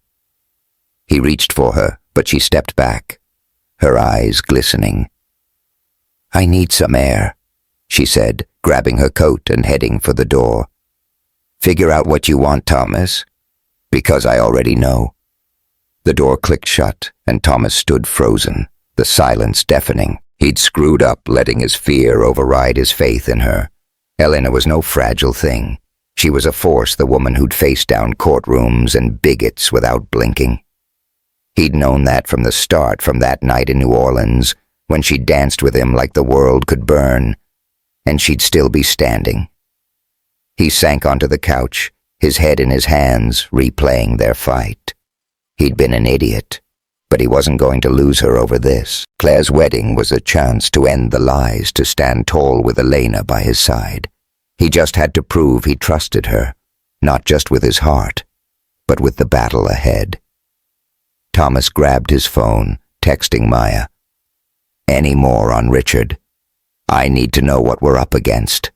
He reached for her, but she stepped back, her eyes glistening. I need some air, she said, grabbing her coat and heading for the door. Figure out what you want, Thomas, because I already know. The door clicked shut, and Thomas stood frozen, the silence deafening. He'd screwed up, letting his fear override his faith in her. Elena was no fragile thing. She was a force, the woman who'd faced down courtrooms and bigots without blinking. He'd known that from the start, from that night in New Orleans, when she danced with him like the world could burn, and she'd still be standing. He sank onto the couch, his head in his hands, replaying their fight. He'd been an idiot, but he wasn't going to lose her over this. Claire's wedding was a chance to end the lies, to stand tall with Elena by his side. He just had to prove he trusted her, not just with his heart, but with the battle ahead. Thomas grabbed his phone, texting Maya. "Any more on Richard? I need to know what we're up against."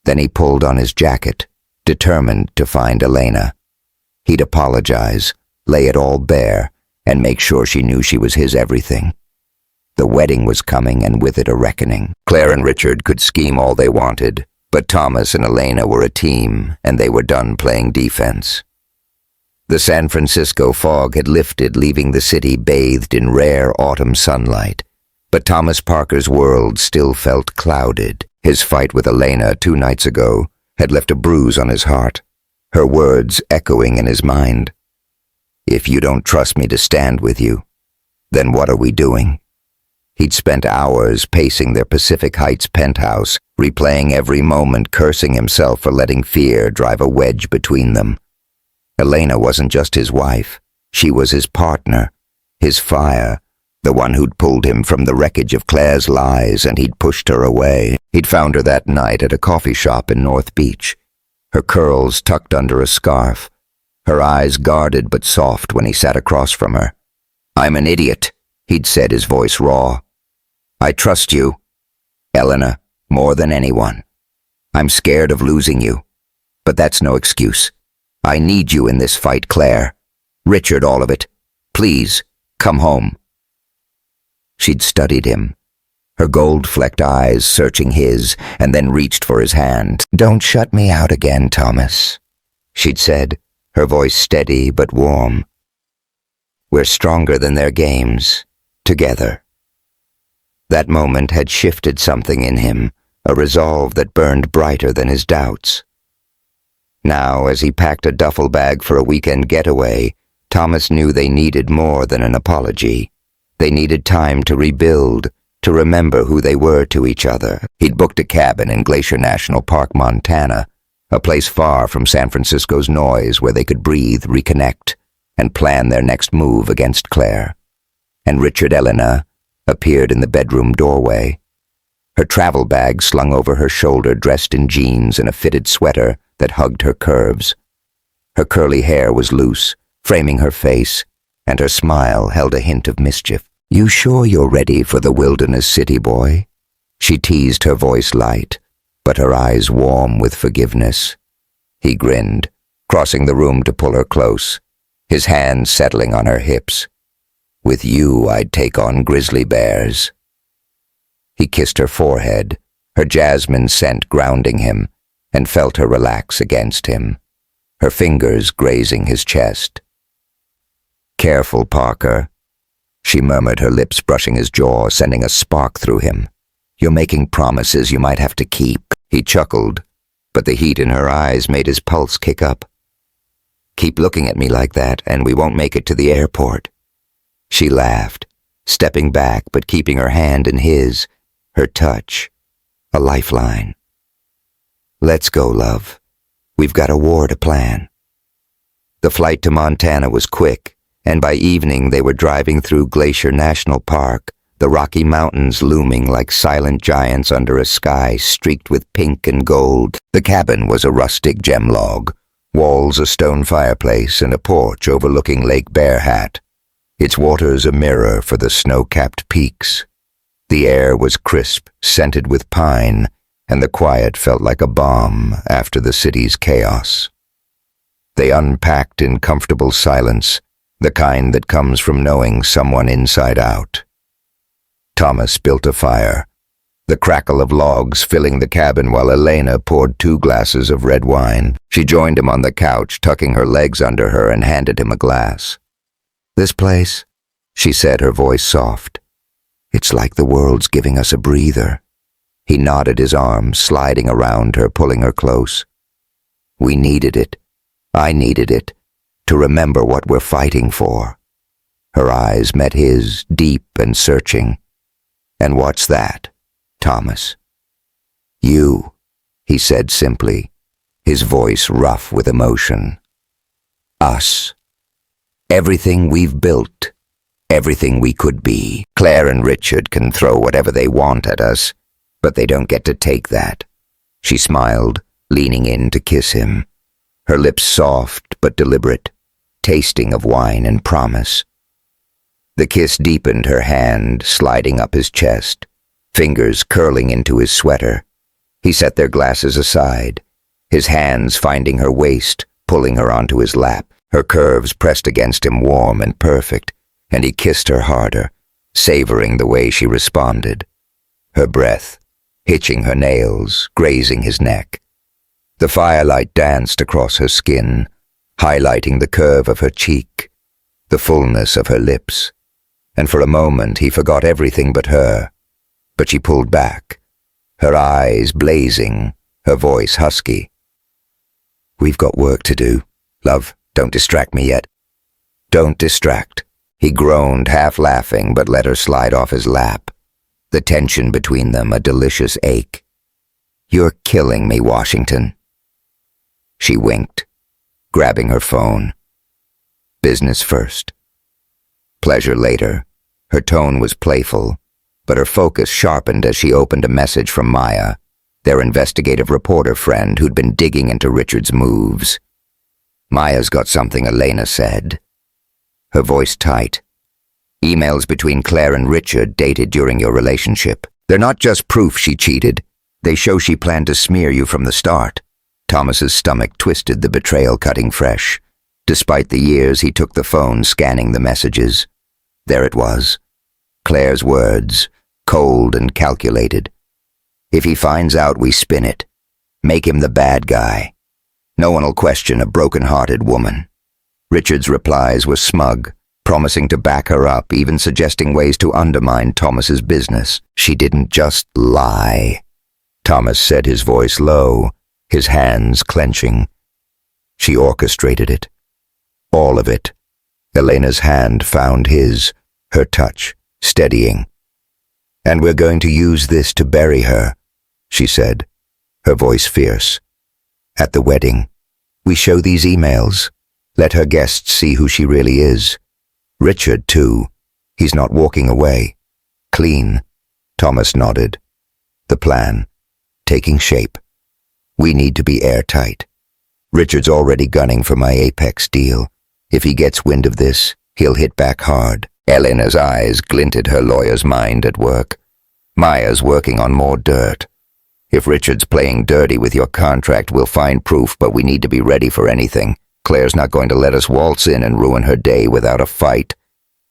Then he pulled on his jacket, determined to find Elena. He'd apologize, lay it all bare, and make sure she knew she was his everything. The wedding was coming, and with it a reckoning. Claire and Richard could scheme all they wanted, but Thomas and Elena were a team, and they were done playing defense. The San Francisco fog had lifted, leaving the city bathed in rare autumn sunlight, but Thomas Parker's world still felt clouded. His fight with Elena 2 nights ago had left a bruise on his heart, her words echoing in his mind. "If you don't trust me to stand with you, then what are we doing?" He'd spent hours pacing their Pacific Heights penthouse, replaying every moment, cursing himself for letting fear drive a wedge between them. Elena wasn't just his wife. She was his partner, his fire, the one who'd pulled him from the wreckage of Claire's lies, and he'd pushed her away. He'd found her that night at a coffee shop in North Beach, her curls tucked under a scarf, her eyes guarded but soft when he sat across from her. "I'm an idiot," he'd said, his voice raw. "I trust you, Elena, more than anyone. I'm scared of losing you, but that's no excuse. I need you in this fight, Claire. Richard, all of it. Please, come home." She'd studied him, her gold-flecked eyes searching his, and then reached for his hand. "Don't shut me out again, Thomas," she'd said, her voice steady but warm. "We're stronger than their games, together." That moment had shifted something in him, a resolve that burned brighter than his doubts. Now, as he packed a duffel bag for a weekend getaway, Thomas knew they needed more than an apology. They needed time to rebuild, to remember who they were to each other. He'd booked a cabin in Glacier National Park, Montana, a place far from San Francisco's noise where they could breathe, reconnect, and plan their next move against Claire. And Richard Elena appeared in the bedroom doorway, her travel bag slung over her shoulder, dressed in jeans and a fitted sweater that hugged her curves. Her curly hair was loose, framing her face, and her smile held a hint of mischief. "You sure you're ready for the wilderness, city boy?" She teased, her voice light, but her eyes warm with forgiveness. He grinned, crossing the room to pull her close, his hands settling on her hips. "With you, I'd take on grizzly bears." He kissed her forehead, her jasmine scent grounding him, and felt her relax against him, her fingers grazing his chest. "Careful, Parker," she murmured, her lips brushing his jaw, sending a spark through him. "You're making promises you might have to keep." He chuckled, but the heat in her eyes made his pulse kick up. "Keep looking at me like that, and we won't make it to the airport." She laughed, stepping back but keeping her hand in his, her touch, a lifeline. "Let's go, love. We've got a war to plan." The flight to Montana was quick, and by evening they were driving through Glacier National Park, the Rocky Mountains looming like silent giants under a sky streaked with pink and gold. The cabin was a rustic gem log, walls a stone fireplace, and a porch overlooking Lake Bear Hat, its waters a mirror for the snow-capped peaks. The air was crisp, scented with pine, and the quiet felt like a balm after the city's chaos. They unpacked in comfortable silence, the kind that comes from knowing someone inside out. Thomas built a fire, the crackle of logs filling the cabin while Elena poured 2 glasses of red wine. She joined him on the couch, tucking her legs under her, and handed him a glass. "This place," she said, her voice soft. "It's like the world's giving us a breather." He nodded, his arms sliding around her, pulling her close. "We needed it. I needed it, to remember what we're fighting for." Her eyes met his, deep and searching. "And what's that, Thomas?" "You," he said simply, his voice rough with emotion. "Us. Everything we've built, everything we could be. Claire and Richard can throw whatever they want at us, but they don't get to take that." She smiled, leaning in to kiss him, her lips soft but deliberate, tasting of wine and promise. The kiss deepened her hand, sliding up his chest, fingers curling into his sweater. He set their glasses aside, his hands finding her waist, pulling her onto his lap, her curves pressed against him warm and perfect, and he kissed her harder, savoring the way she responded. Her breath, hitching her nails, grazing his neck. The firelight danced across her skin, highlighting the curve of her cheek, the fullness of her lips, and for a moment he forgot everything but her. But she pulled back, her eyes blazing, her voice husky. "We've got work to do. Love, don't distract me yet." "Don't distract," he groaned, half laughing, but let her slide off his lap, the tension between them a delicious ache. "You're killing me, Washington." She winked, grabbing her phone. Business first. Pleasure later. Her tone was playful, but her focus sharpened as she opened a message from Maya, their investigative reporter friend who'd been digging into Richard's moves. "Maya's got something," Elena said, her voice tight. "Emails between Claire and Richard dated during your relationship. They're not just proof she cheated. They show she planned to smear you from the start." Thomas's stomach twisted, the betrayal cutting fresh. Despite the years, he took the phone, scanning the messages. There it was. Claire's words, cold and calculated. "If he finds out, we spin it. Make him the bad guy. No one'll question a broken-hearted woman." Richard's replies were smug, promising to back her up, even suggesting ways to undermine Thomas's business. "She didn't just lie," Thomas said, his voice low, his hands clenching. "She orchestrated it. All of it." Elena's hand found his, her touch, steadying. "And we're going to use this to bury her," she said, her voice fierce. "At the wedding, we show these emails. Let her guests see who she really is. Richard, too. He's not walking away. Clean." Thomas nodded. The plan, taking shape. "We need to be airtight. Richard's already gunning for my Apex deal. If he gets wind of this, he'll hit back hard." Elena's eyes glinted, her lawyer's mind at work. "Maya's working on more dirt. If Richard's playing dirty with your contract, we'll find proof, but we need to be ready for anything. Claire's not going to let us waltz in and ruin her day without a fight."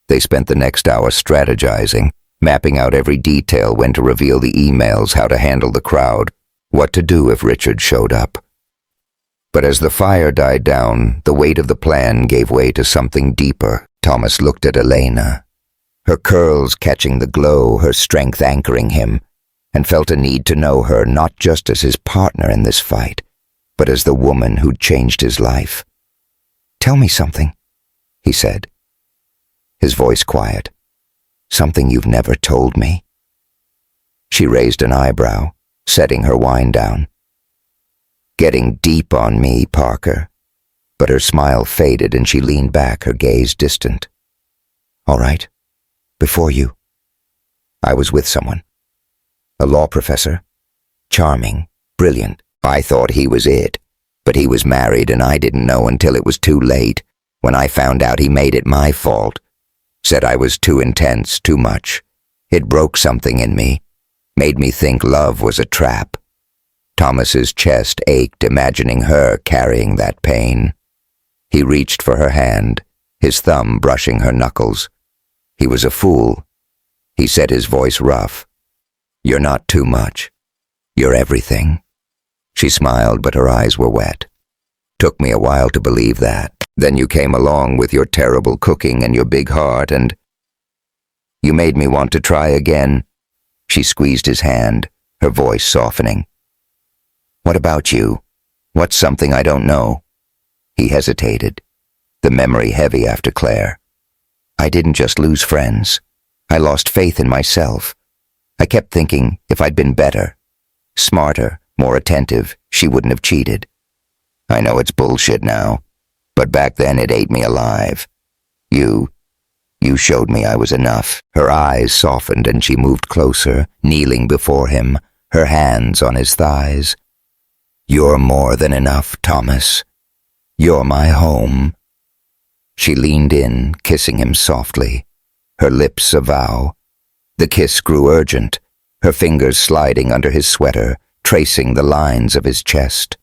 They spent the next hour strategizing, mapping out every detail, when to reveal the emails, how to handle the crowd, what to do if Richard showed up. But as the fire died down, the weight of the plan gave way to something deeper. Thomas looked at Elena, her curls catching the glow, her strength anchoring him, and felt a need to know her not just as his partner in this fight, but as the woman who'd changed his life. "Tell me something," he said, his voice quiet. "Something you've never told me." She raised an eyebrow, setting her wine down. "Getting deep on me, Parker." But her smile faded and she leaned back, her gaze distant. "All right. Before you, I was with someone. A law professor. Charming, brilliant. I thought he was it. But he was married and I didn't know until it was too late. When I found out, he made it my fault. Said I was too intense, too much. It broke something in me. Made me think love was a trap." Thomas's chest ached, imagining her carrying that pain. He reached for her hand, his thumb brushing her knuckles. "He was a fool," he said, his voice rough. "You're not too much. You're everything." She smiled, but her eyes were wet. "Took me a while to believe that. Then you came along with your terrible cooking and your big heart, and you made me want to try again." She squeezed his hand, her voice softening. "What about you? What's something I don't know?" He hesitated, the memory heavy after Claire. "I didn't just lose friends. I lost faith in myself. I kept thinking if I'd been better, smarter, more attentive, she wouldn't have cheated. I know it's bullshit now, but back then it ate me alive. You showed me I was enough." Her eyes softened and she moved closer, kneeling before him, her hands on his thighs. "You're more than enough, Thomas. You're my home." She leaned in, kissing him softly, her lips a vow. The kiss grew urgent, her fingers sliding under his sweater, tracing the lines of his chest.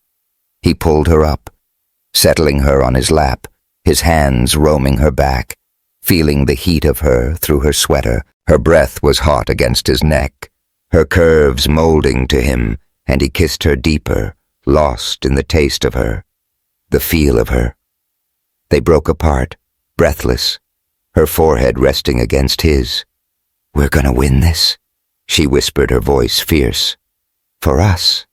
He pulled her up, settling her on his lap, his hands roaming her back, feeling the heat of her through her sweater. Her breath was hot against his neck, her curves molding to him, and he kissed her deeper, lost in the taste of her, the feel of her. They broke apart, breathless, her forehead resting against his. "We're gonna win this," she whispered, her voice fierce. "For us."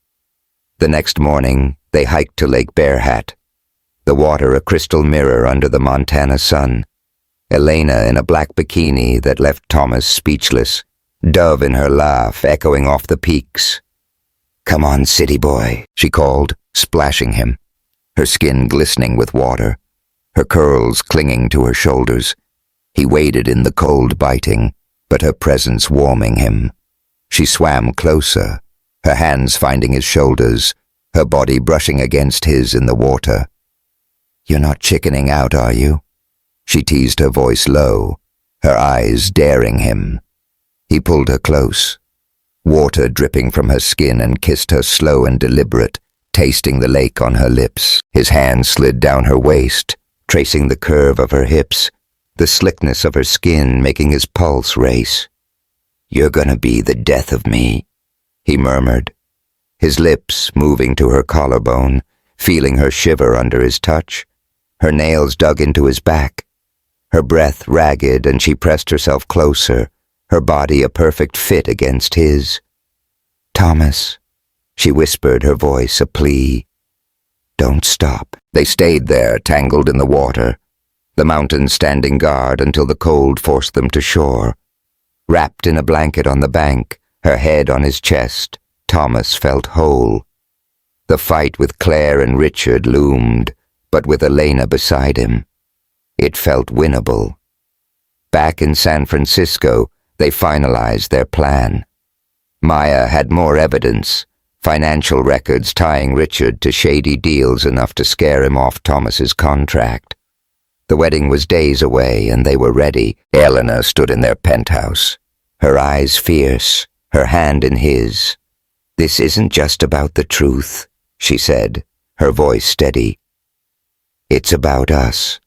The next morning, they hiked to Lake Bear Hat, the water a crystal mirror under the Montana sun. Elena in a black bikini that left Thomas speechless, Dove in her laugh echoing off the peaks. "Come on, city boy," she called, splashing him, her skin glistening with water, her curls clinging to her shoulders. He waded in the cold biting, but her presence warming him. She swam closer, her hands finding his shoulders, her body brushing against his in the water. "You're not chickening out, are you?" She teased, her voice low, her eyes daring him. He pulled her close, water dripping from her skin, and kissed her slow and deliberate, tasting the lake on her lips. His hand slid down her waist, tracing the curve of her hips, the slickness of her skin making his pulse race. "You're gonna be the death of me," he murmured, his lips moving to her collarbone, feeling her shiver under his touch. Her nails dug into his back, her breath ragged, and she pressed herself closer, her body a perfect fit against his. "Thomas," she whispered, her voice a plea. "Don't stop." They stayed there, tangled in the water, the mountains standing guard until the cold forced them to shore. Wrapped in a blanket on the bank, her head on his chest, Thomas felt whole. The fight with Claire and Richard loomed, but with Elena beside him, it felt winnable. Back in San Francisco, they finalized their plan. Maya had more evidence, financial records tying Richard to shady deals enough to scare him off Thomas's contract. The wedding was days away, and they were ready. Elena stood in their penthouse, her eyes fierce, her hand in his. "This isn't just about the truth," she said, her voice steady. "It's about us,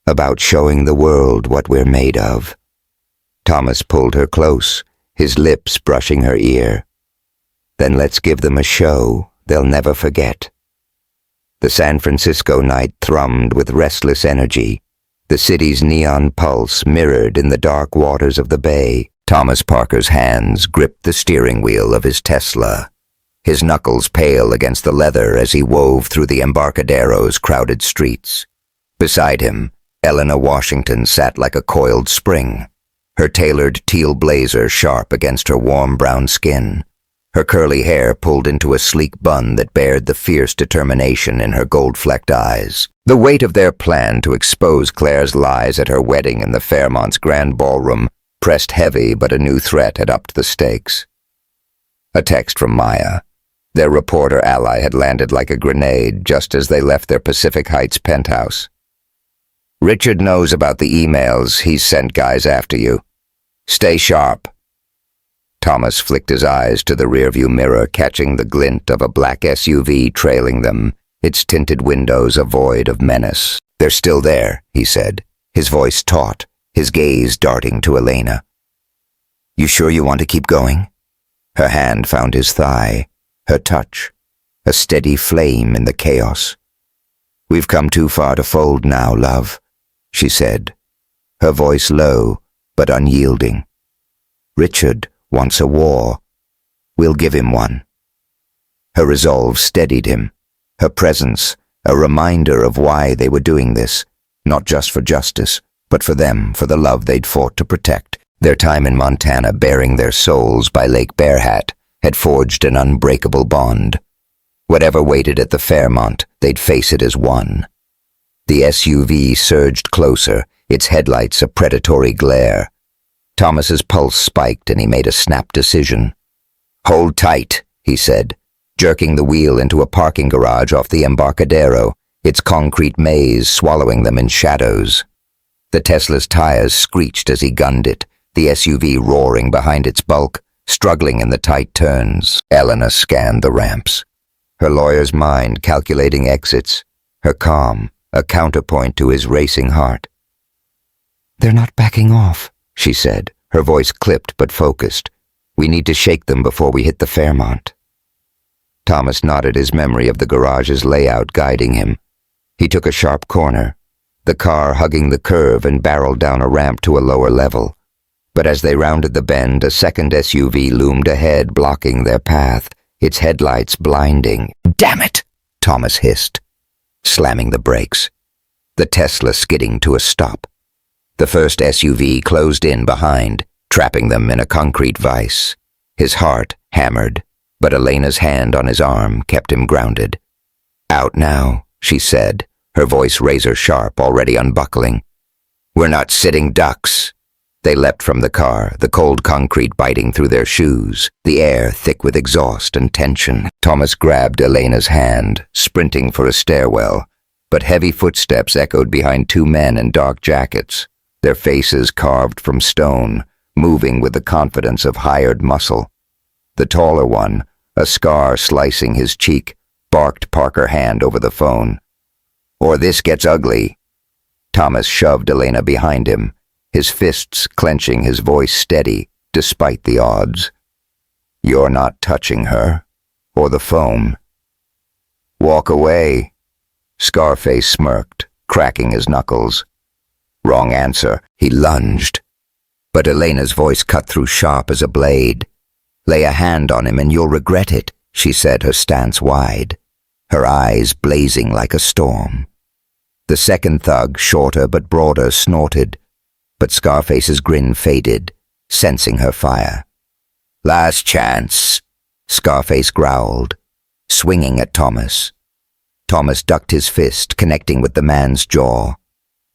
about showing the world what we're made of." Thomas pulled her close, his lips brushing her ear. "Then let's give them a show they'll never forget." The San Francisco night thrummed with restless energy, the city's neon pulse mirrored in the dark waters of the bay. Thomas Parker's hands gripped the steering wheel of his Tesla, his knuckles pale against the leather as he wove through the Embarcadero's crowded streets. Beside him, Elena Washington sat like a coiled spring, her tailored teal blazer sharp against her warm brown skin, her curly hair pulled into a sleek bun that bared the fierce determination in her gold-flecked eyes. The weight of their plan to expose Claire's lies at her wedding in the Fairmont's grand ballroom pressed heavy, but a new threat had upped the stakes. A text from Maya. Their reporter ally had landed like a grenade just as they left their Pacific Heights penthouse. "Richard knows about the emails. He's sent guys after you. Stay sharp." Thomas flicked his eyes to the rearview mirror, catching the glint of a black SUV trailing them, its tinted windows a void of menace. "They're still there," he said, his voice taut, his gaze darting to Elena. "You sure you want to keep going?" Her hand found his thigh, her touch, a steady flame in the chaos. "We've come too far to fold now, love," she said, her voice low but unyielding. "Richard wants a war. We'll give him one." Her resolve steadied him, her presence a reminder of why they were doing this, not just for justice, but for them, for the love they'd fought to protect. Their time in Montana, bearing their souls by Lake Bear Hat, had forged an unbreakable bond. Whatever waited at the Fairmont, they'd face it as one. The SUV surged closer, its headlights a predatory glare. Thomas's pulse spiked and he made a snap decision. "Hold tight," he said, jerking the wheel into a parking garage off the Embarcadero, its concrete maze swallowing them in shadows. The Tesla's tires screeched as he gunned it, the SUV roaring behind its bulk, struggling in the tight turns. Elena scanned the ramps, her lawyer's mind calculating exits, her calm a counterpoint to his racing heart. "They're not backing off," she said, her voice clipped but focused. "We need to shake them before we hit the Fairmont." Thomas nodded, his memory of the garage's layout guiding him. He took a sharp corner, the car hugging the curve, and barreled down a ramp to a lower level. But as they rounded the bend, a second SUV loomed ahead, blocking their path, its headlights blinding. "Damn it!" Thomas hissed, slamming the brakes, the Tesla skidding to a stop. The first SUV closed in behind, trapping them in a concrete vise. His heart hammered, but Elena's hand on his arm kept him grounded. "Out now," she said, her voice razor-sharp, already unbuckling. "We're not sitting ducks." They leapt from the car, the cold concrete biting through their shoes, the air thick with exhaust and tension. Thomas grabbed Elena's hand, sprinting for a stairwell, but heavy footsteps echoed behind two men in dark jackets, their faces carved from stone, moving with the confidence of hired muscle. The taller one, a scar slicing his cheek, barked Parker hand over the phone. "Or this gets ugly." Thomas shoved Elena behind him, his fists clenching, his voice steady, despite the odds. "You're not touching her, or the phone." "Walk away." Scarface smirked, cracking his knuckles. "Wrong answer." He lunged, but Elena's voice cut through sharp as a blade. "Lay a hand on him and you'll regret it," she said, her stance wide, her eyes blazing like a storm. The second thug, shorter but broader, snorted, but Scarface's grin faded, sensing her fire. "Last chance," Scarface growled, swinging at Thomas. Thomas ducked his fist, connecting with the man's jaw,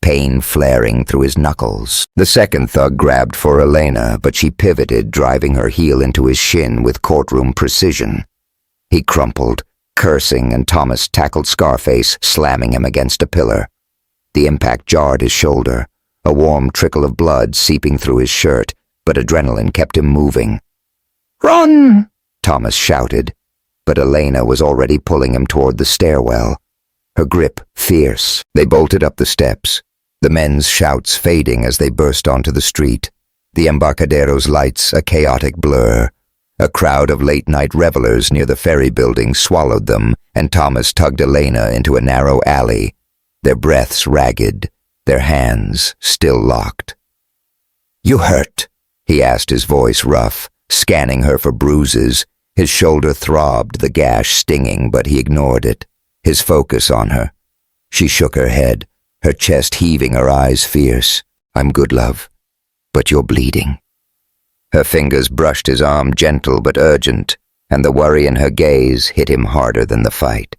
pain flaring through his knuckles. The second thug grabbed for Elena, but she pivoted, driving her heel into his shin with courtroom precision. He crumpled, cursing, and Thomas tackled Scarface, slamming him against a pillar. The impact jarred his shoulder, a warm trickle of blood seeping through his shirt, but adrenaline kept him moving. "Run!" Thomas shouted, but Elena was already pulling him toward the stairwell, her grip fierce. They bolted up the steps, the men's shouts fading as they burst onto the street, the Embarcadero's lights a chaotic blur. A crowd of late-night revelers near the ferry building swallowed them, and Thomas tugged Elena into a narrow alley, their breaths ragged, their hands still locked. "You hurt?" he asked, his voice rough, scanning her for bruises. His shoulder throbbed, the gash stinging, but he ignored it, his focus on her. She shook her head, her chest heaving, her eyes fierce. "I'm good, love, but you're bleeding." Her fingers brushed his arm, gentle but urgent, and the worry in her gaze hit him harder than the fight.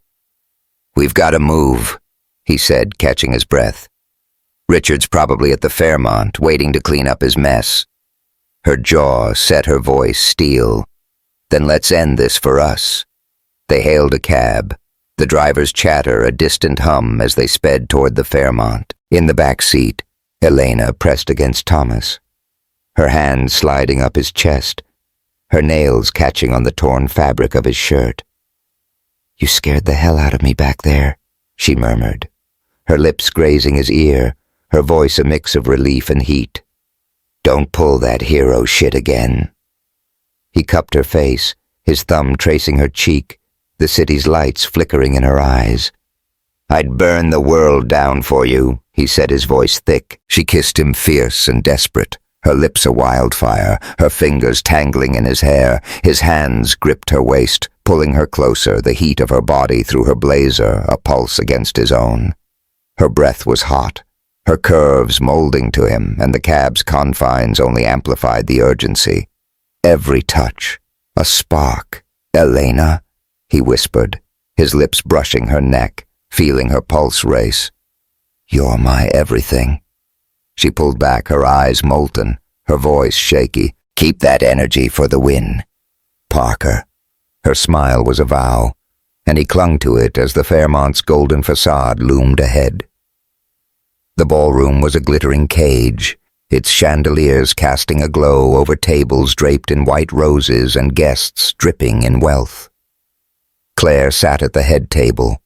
"We've got to move," he said, catching his breath. "Richard's probably at the Fairmont, waiting to clean up his mess." Her jaw set, her voice steel. "Then let's end this for us." They hailed a cab, the driver's chatter a distant hum as they sped toward the Fairmont. In the back seat, Elena pressed against Thomas, her hand sliding up his chest, her nails catching on the torn fabric of his shirt. "You scared the hell out of me back there," she murmured, her lips grazing his ear, her voice a mix of relief and heat. "Don't pull that hero shit again." He cupped her face, his thumb tracing her cheek, the city's lights flickering in her eyes. "I'd burn the world down for you," he said, his voice thick. She kissed him, fierce and desperate, her lips a wildfire, her fingers tangling in his hair. His hands gripped her waist, pulling her closer, the heat of her body through her blazer, a pulse against his own. Her breath was hot, her curves molding to him, and the cab's confines only amplified the urgency. Every touch, a spark. "Elena," he whispered, his lips brushing her neck, feeling her pulse race. "You're my everything." She pulled back, her eyes molten, her voice shaky. "Keep that energy for the win, Parker." Her smile was a vow, and he clung to it as the Fairmont's golden facade loomed ahead. The ballroom was a glittering cage, its chandeliers casting a glow over tables draped in white roses and guests dripping in wealth. Claire sat at the head table,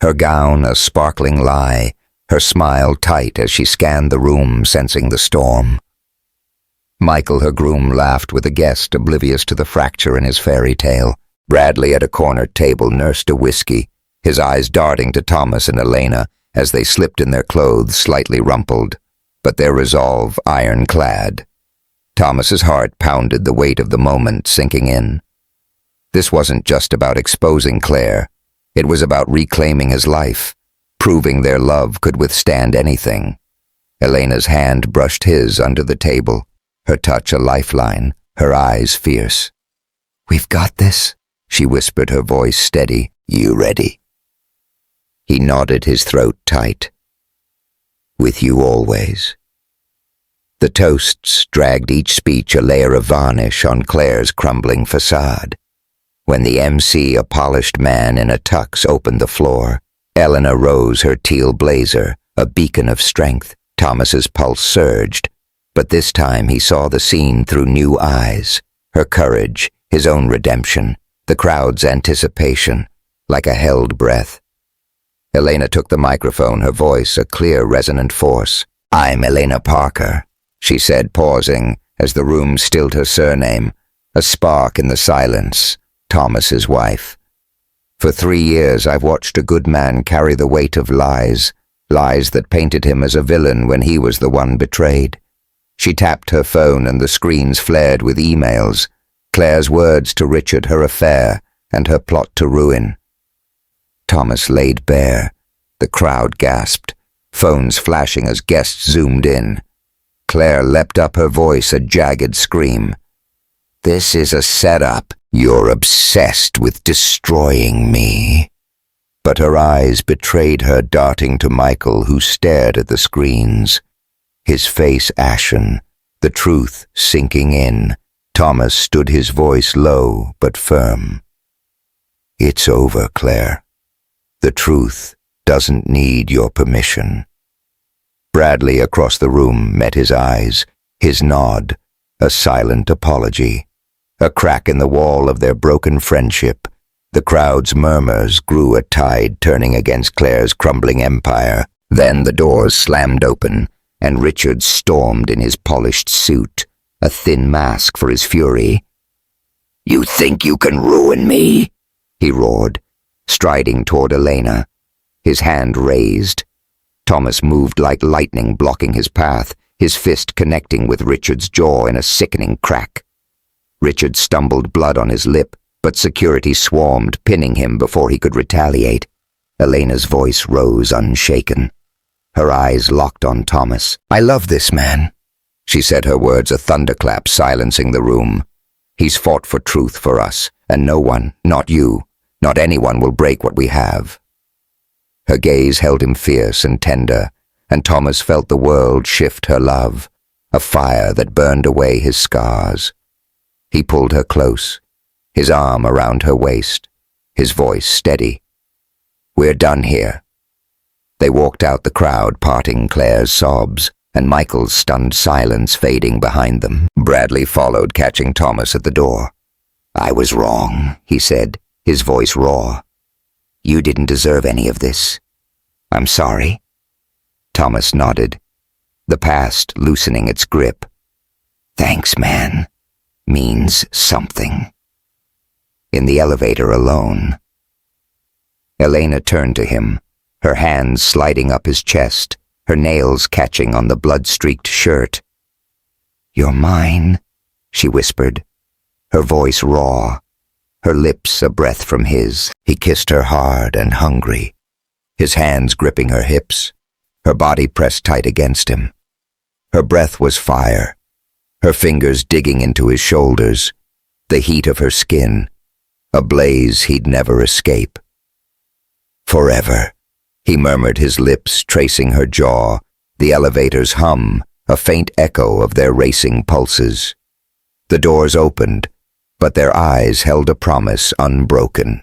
her gown a sparkling lie, her smile tight as she scanned the room, sensing the storm. Michael, her groom, laughed with a guest oblivious to the fracture in his fairy tale. Bradley at a corner table nursed a whiskey, his eyes darting to Thomas and Elena as they slipped in their clothes slightly rumpled, but their resolve ironclad. Thomas's heart pounded, the weight of the moment sinking in. This wasn't just about exposing Claire. It was about reclaiming his life, proving their love could withstand anything. Elena's hand brushed his under the table, her touch a lifeline, her eyes fierce. "We've got this," she whispered, her voice steady. "You ready?" He nodded, his throat tight. "With you always." The toasts dragged each speech a layer of varnish on Claire's crumbling facade. When the MC, a polished man in a tux, opened the floor, Elena rose, her teal blazer, a beacon of strength. Thomas's pulse surged, but this time he saw the scene through new eyes, her courage, his own redemption, the crowd's anticipation, like a held breath. Elena took the microphone, her voice a clear, resonant force. "I'm Elena Parker," she said, pausing as the room stilled her surname, a spark in the silence. Thomas's wife. "For 3 years I've watched a good man carry the weight of lies, lies that painted him as a villain when he was the one betrayed." She tapped her phone and the screens flared with emails, Claire's words to Richard, her affair, and her plot to ruin. Thomas laid bare. The crowd gasped, phones flashing as guests zoomed in. Claire leapt up, her voice a jagged scream. "This is a setup. You're obsessed with destroying me." But her eyes betrayed her, darting to Michael, who stared at the screens, his face ashen, the truth sinking in. Thomas stood, his voice low but firm. "It's over, Claire. The truth doesn't need your permission." Bradley across the room met his eyes, his nod, a silent apology. A crack in the wall of their broken friendship. The crowd's murmurs grew, a tide turning against Claire's crumbling empire. Then the doors slammed open, and Richard stormed in his polished suit, a thin mask for his fury. "You think you can ruin me?" he roared, striding toward Elena, his hand raised. Thomas moved like lightning, blocking his path, his fist connecting with Richard's jaw in a sickening crack. Richard stumbled, blood on his lip, but security swarmed, pinning him before he could retaliate. Elena's voice rose unshaken. Her eyes locked on Thomas. "I love this man," she said, her words a thunderclap silencing the room. "He's fought for truth for us, and no one, not you, not anyone will break what we have." Her gaze held him fierce and tender, and Thomas felt the world shift her love, a fire that burned away his scars. He pulled her close, his arm around her waist, his voice steady. "We're done here." They walked out, the crowd parting, Claire's sobs, and Michael's stunned silence fading behind them. Bradley followed, catching Thomas at the door. "I was wrong," he said, his voice raw. "You didn't deserve any of this. I'm sorry." Thomas nodded, the past loosening its grip. "Thanks, man. Means something." In the elevator alone, Elena turned to him, her hands sliding up his chest, her nails catching on the blood-streaked shirt. "You're mine," she whispered, her voice raw, her lips a breath from his. He kissed her hard and hungry, his hands gripping her hips, her body pressed tight against him. Her breath was fire, her fingers digging into his shoulders, the heat of her skin, a blaze he'd never escape. "Forever," he murmured, his lips tracing her jaw, the elevator's hum, a faint echo of their racing pulses. The doors opened, but their eyes held a promise unbroken.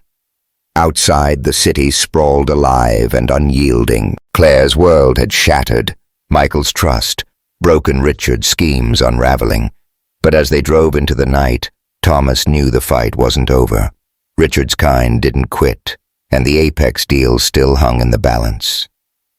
Outside, the city sprawled alive and unyielding. Claire's world had shattered, Michael's trust, broken Richard's schemes unraveling. But as they drove into the night, Thomas knew the fight wasn't over. Richard's kind didn't quit, and the apex deal still hung in the balance.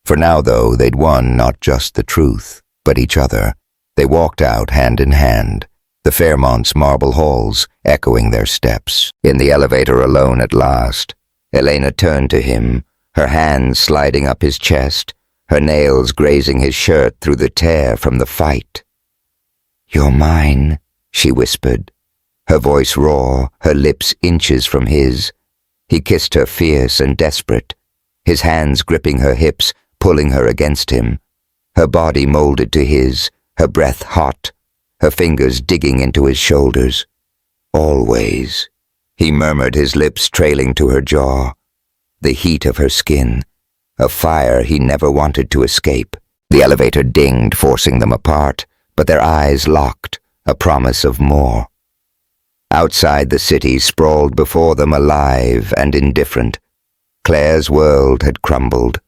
For now, though, they'd won not just the truth, but each other. They walked out hand in hand, the Fairmont's marble halls echoing their steps. In the elevator alone at last, Elena turned to him, her hands sliding up his chest, her nails grazing his shirt through the tear from the fight. "You're mine," she whispered, her voice raw, her lips inches from his. He kissed her fierce and desperate, his hands gripping her hips, pulling her against him. Her body molded to his, her breath hot, her fingers digging into his shoulders. "Always," he murmured, his lips trailing to her jaw. The heat of her skin, a fire he never wanted to escape. The elevator dinged, forcing them apart, but their eyes locked, a promise of more. Outside, the city sprawled before them, alive and indifferent. Claire's world had crumbled,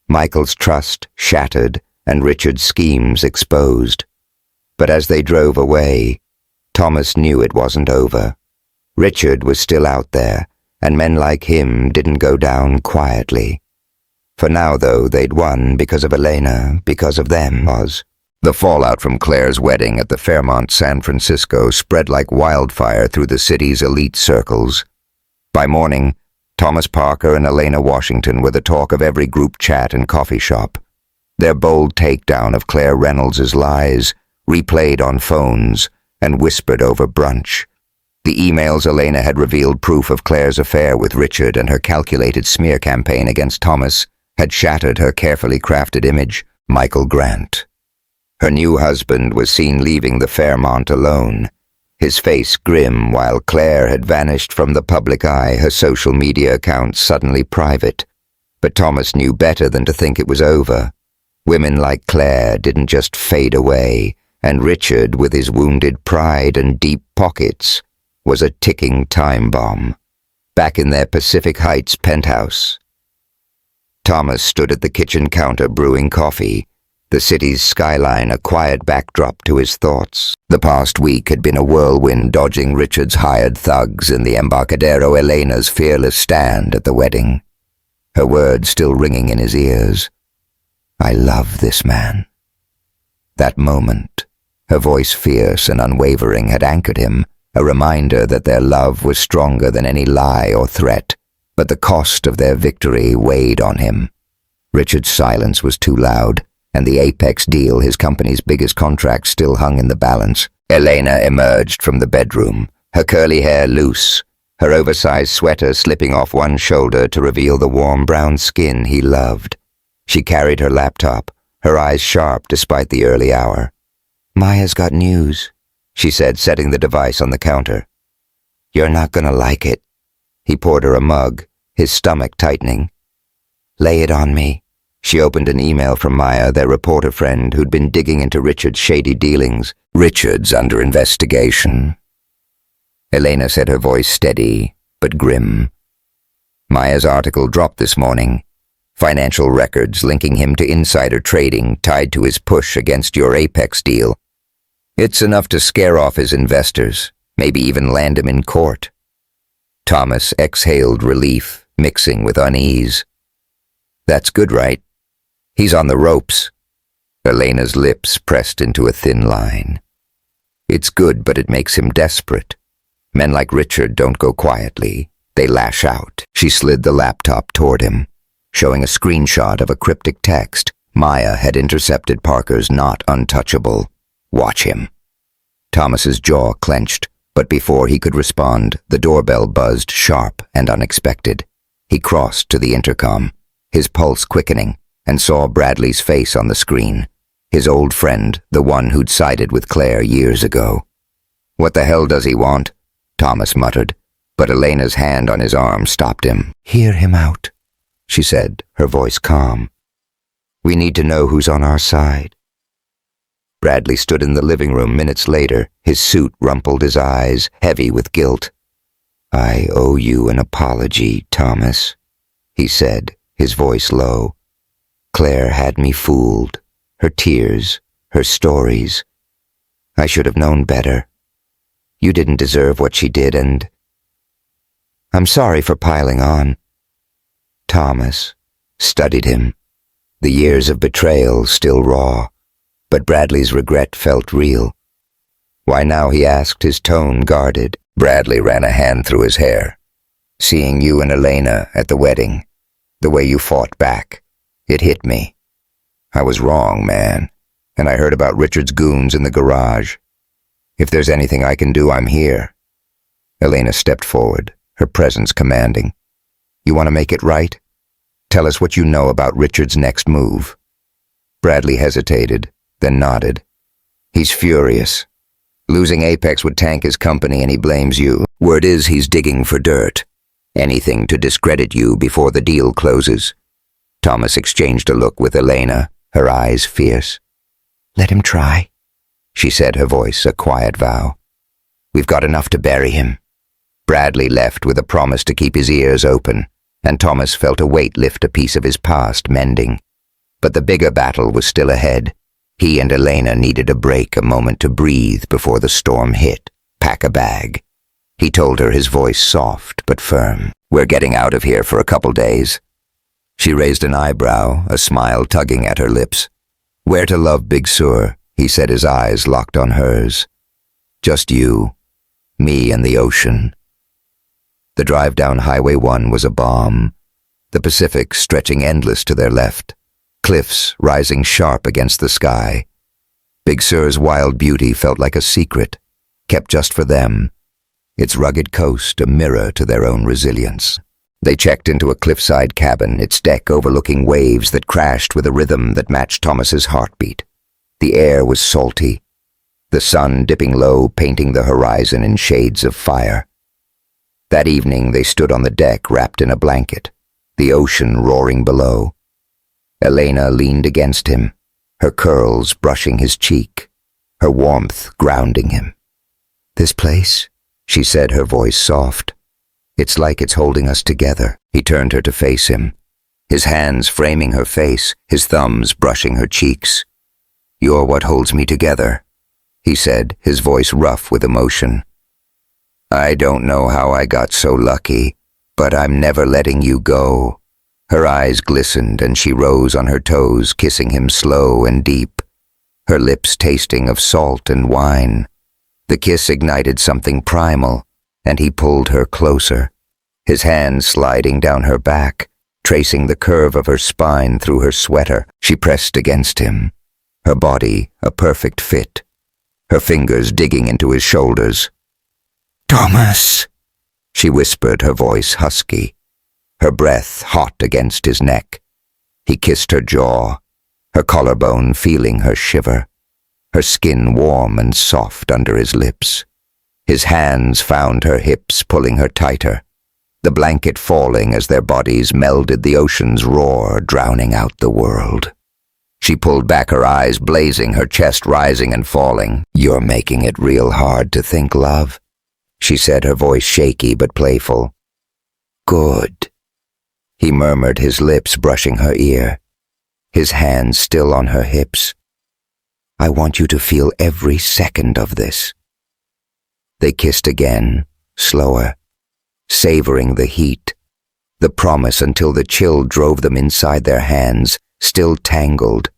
Michael's trust shattered, and Richard's schemes exposed. But as they drove away, Thomas knew it wasn't over. Richard was still out there, and men like him didn't go down quietly. For now, though, they'd won because of Elena, because of them. The fallout from Claire's wedding at the Fairmont San Francisco spread like wildfire through the city's elite circles. By morning, Thomas Parker and Elena Washington were the talk of every group chat and coffee shop. Their bold takedown of Claire Reynolds's lies, replayed on phones and whispered over brunch. The emails Elena had revealed proof of Claire's affair with Richard, and her calculated smear campaign against Thomas had shattered her carefully crafted image. Michael Grant. Her new husband was seen leaving the Fairmont alone, his face grim while Claire had vanished from the public eye, her social media accounts suddenly private. But Thomas knew better than to think it was over. Women like Claire didn't just fade away, and Richard, with his wounded pride and deep pockets, was a ticking time bomb. Back in their Pacific Heights penthouse, Thomas stood at the kitchen counter brewing coffee, the city's skyline a quiet backdrop to his thoughts. The past week had been a whirlwind, dodging Richard's hired thugs in the Embarcadero, Elena's fearless stand at the wedding, her words still ringing in his ears. "I love this man." That moment, her voice fierce and unwavering, had anchored him, a reminder that their love was stronger than any lie or threat. But the cost of their victory weighed on him. Richard's silence was too loud, and the apex deal, his company's biggest contract, still hung in the balance. Elena emerged from the bedroom, her curly hair loose, her oversized sweater slipping off one shoulder to reveal the warm brown skin he loved. She carried her laptop, her eyes sharp despite the early hour. "Maya's got news," she said, setting the device on the counter. "You're not gonna like it." He poured her a mug, his stomach tightening. "Lay it on me." She opened an email from Maya, their reporter friend who'd been digging into Richard's shady dealings. "Richard's under investigation." Elena said, her voice steady but grim. "Maya's article dropped this morning. Financial records linking him to insider trading tied to his push against your Apex deal. It's enough to scare off his investors, maybe even land him in court." Thomas exhaled relief, mixing with unease. "That's good, right? He's on the ropes." Elena's lips pressed into a thin line. "It's good, but it makes him desperate. Men like Richard don't go quietly. They lash out." She slid the laptop toward him, showing a screenshot of a cryptic text. Maya had intercepted Parker's "not untouchable. Watch him." Thomas's jaw clenched, but before he could respond, the doorbell buzzed sharp and unexpected. He crossed to the intercom, his pulse quickening, and saw Bradley's face on the screen, his old friend, the one who'd sided with Claire years ago. "What the hell does he want?" Thomas muttered, but Elena's hand on his arm stopped him. "Hear him out," she said, her voice calm. "We need to know who's on our side." Bradley stood in the living room minutes later, his suit rumpled, his eyes heavy with guilt. I owe you an apology, Thomas, he said, his voice low. Claire had me fooled. Her tears, her stories. I should have known better. You didn't deserve what she did, and I'm sorry for piling on. Thomas studied him. The years of betrayal still raw, but Bradley's regret felt real. Why now, he asked, his tone guarded. Bradley ran a hand through his hair. Seeing you and Elena at the wedding, the way you fought back, it hit me. I was wrong, man, and I heard about Richard's goons in the garage. If there's anything I can do, I'm here. Elena stepped forward, her presence commanding. You want to make it right? Tell us what you know about Richard's next move. Bradley hesitated, then nodded. He's furious. Losing Apex would tank his company, and he blames you. Word is he's digging for dirt. Anything to discredit you before the deal closes. Thomas exchanged a look with Elena, her eyes fierce. Let him try, she said, her voice a quiet vow. We've got enough to bury him. Bradley left with a promise to keep his ears open, and Thomas felt a weight lift a piece of his past mending. But the bigger battle was still ahead. He and Elena needed a break, a moment to breathe before the storm hit. Pack a bag. He told her, his voice soft but firm. We're getting out of here for a couple days. She raised an eyebrow, a smile tugging at her lips. Where to love, Big Sur, he said, his eyes locked on hers. Just you, me and the ocean. The drive down Highway 1 was a balm. The Pacific stretching endless to their left. Cliffs rising sharp against the sky. Big Sur's wild beauty felt like a secret, kept just for them. Its rugged coast a mirror to their own resilience. They checked into a cliffside cabin, its deck overlooking waves that crashed with a rhythm that matched Thomas's heartbeat. The air was salty, the sun dipping low, painting the horizon in shades of fire. That evening they stood on the deck wrapped in a blanket, the ocean roaring below. Elena leaned against him, her curls brushing his cheek, her warmth grounding him. This place, she said, her voice soft. It's like it's holding us together. He turned her to face him, his hands framing her face, his thumbs brushing her cheeks. You're what holds me together, he said, his voice rough with emotion. I don't know how I got so lucky, but I'm never letting you go. Her eyes glistened and she rose on her toes, kissing him slow and deep, her lips tasting of salt and wine. The kiss ignited something primal, and he pulled her closer, his hands sliding down her back, tracing the curve of her spine through her sweater. She pressed against him, her body a perfect fit, her fingers digging into his shoulders. Thomas, she whispered, her voice husky, her breath hot against his neck. He kissed her jaw, her collarbone feeling her shiver, her skin warm and soft under his lips. His hands found her hips, pulling her tighter, the blanket falling as their bodies melded, the ocean's roar drowning out the world. She pulled back, her eyes blazing, her chest rising and falling. You're making it real hard to think, love, she said, her voice shaky but playful. Good, he murmured, his lips brushing her ear, his hands still on her hips. I want you to feel every second of this. They kissed again, slower, savoring the heat, the promise until the chill drove them inside their hands, still tangled,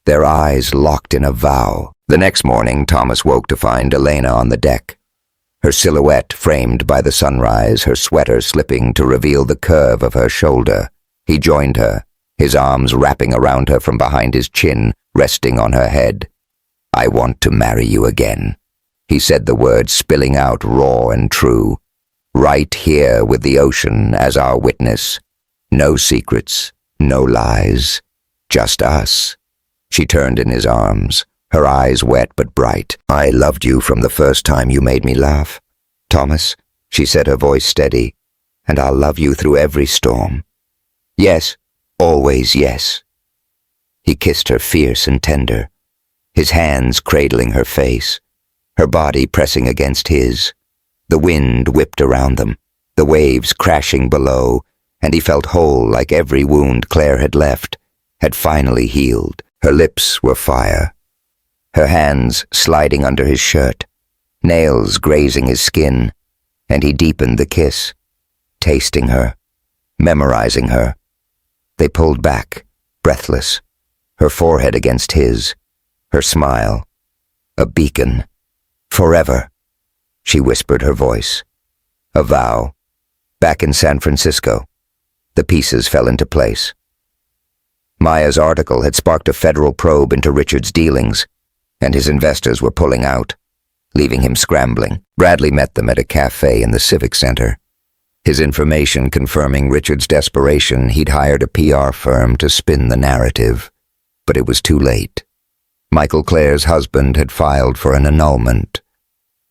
their eyes locked in a vow. The next morning, Thomas woke to find Elena on the deck, her silhouette framed by the sunrise, her sweater slipping to reveal the curve of her shoulder. He joined her, his arms wrapping around her from behind his chin, resting on her head. I want to marry you again, he said, the words spilling out raw and true. Right here with the ocean as our witness. No secrets, no lies, just us. She turned in his arms, her eyes wet but bright. I loved you from the first time you made me laugh, Thomas, she said, her voice steady, and I'll love you through every storm. Yes, always yes. He kissed her fierce and tender, his hands cradling her face, her body pressing against his. The wind whipped around them, the waves crashing below, and he felt whole, like every wound Claire had left had finally healed. Her lips were fire, her hands sliding under his shirt, nails grazing his skin, and he deepened the kiss, tasting her, memorizing her. They pulled back, breathless, her forehead against his, her smile, a beacon. Forever, she whispered, her voice. A vow. Back in San Francisco, the pieces fell into place. Maya's article had sparked a federal probe into Richard's dealings, and his investors were pulling out, leaving him scrambling. Bradley met them at a cafe in the Civic Center. His information confirming Richard's desperation, he'd hired a PR firm to spin the narrative. But it was too late. Michael Clare's husband had filed for an annulment.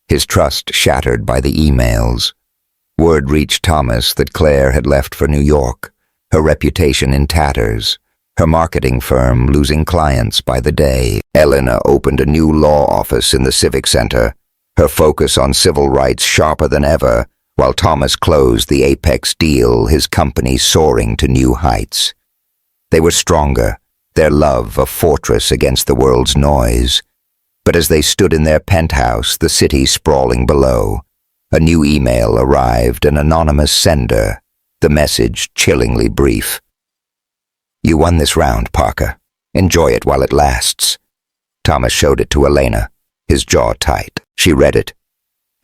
His trust shattered by the emails. Word reached Thomas that Claire had left for New York, her reputation in tatters, her marketing firm losing clients by the day. Elena opened a new law office in the Civic Center, her focus on civil rights sharper than ever, while Thomas closed the apex deal, his company soaring to new heights. They were stronger, their love a fortress against the world's noise. But as they stood in their penthouse, the city sprawling below, a new email arrived, an anonymous sender, the message chillingly brief. You won this round, Parker. Enjoy it while it lasts. Thomas showed it to Elena, his jaw tight. She read it,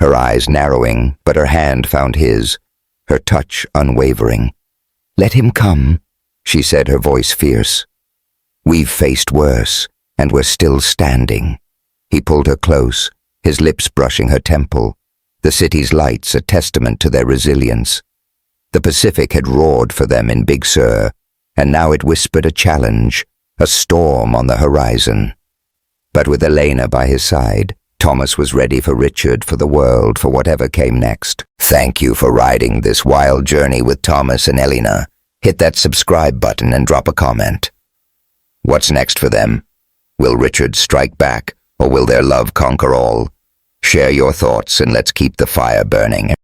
her eyes narrowing, but her hand found his, her touch unwavering. Let him come, she said, her voice fierce. We've faced worse, and we're still standing. He pulled her close, his lips brushing her temple, the city's lights a testament to their resilience. The Pacific had roared for them in Big Sur, and now it whispered a challenge, a storm on the horizon. But with Elena by his side, Thomas was ready for Richard, for the world, for whatever came next. Thank you for riding this wild journey with Thomas and Elena. Hit that subscribe button and drop a comment. What's next for them? Will Richard strike back, or will their love conquer all? Share your thoughts and let's keep the fire burning.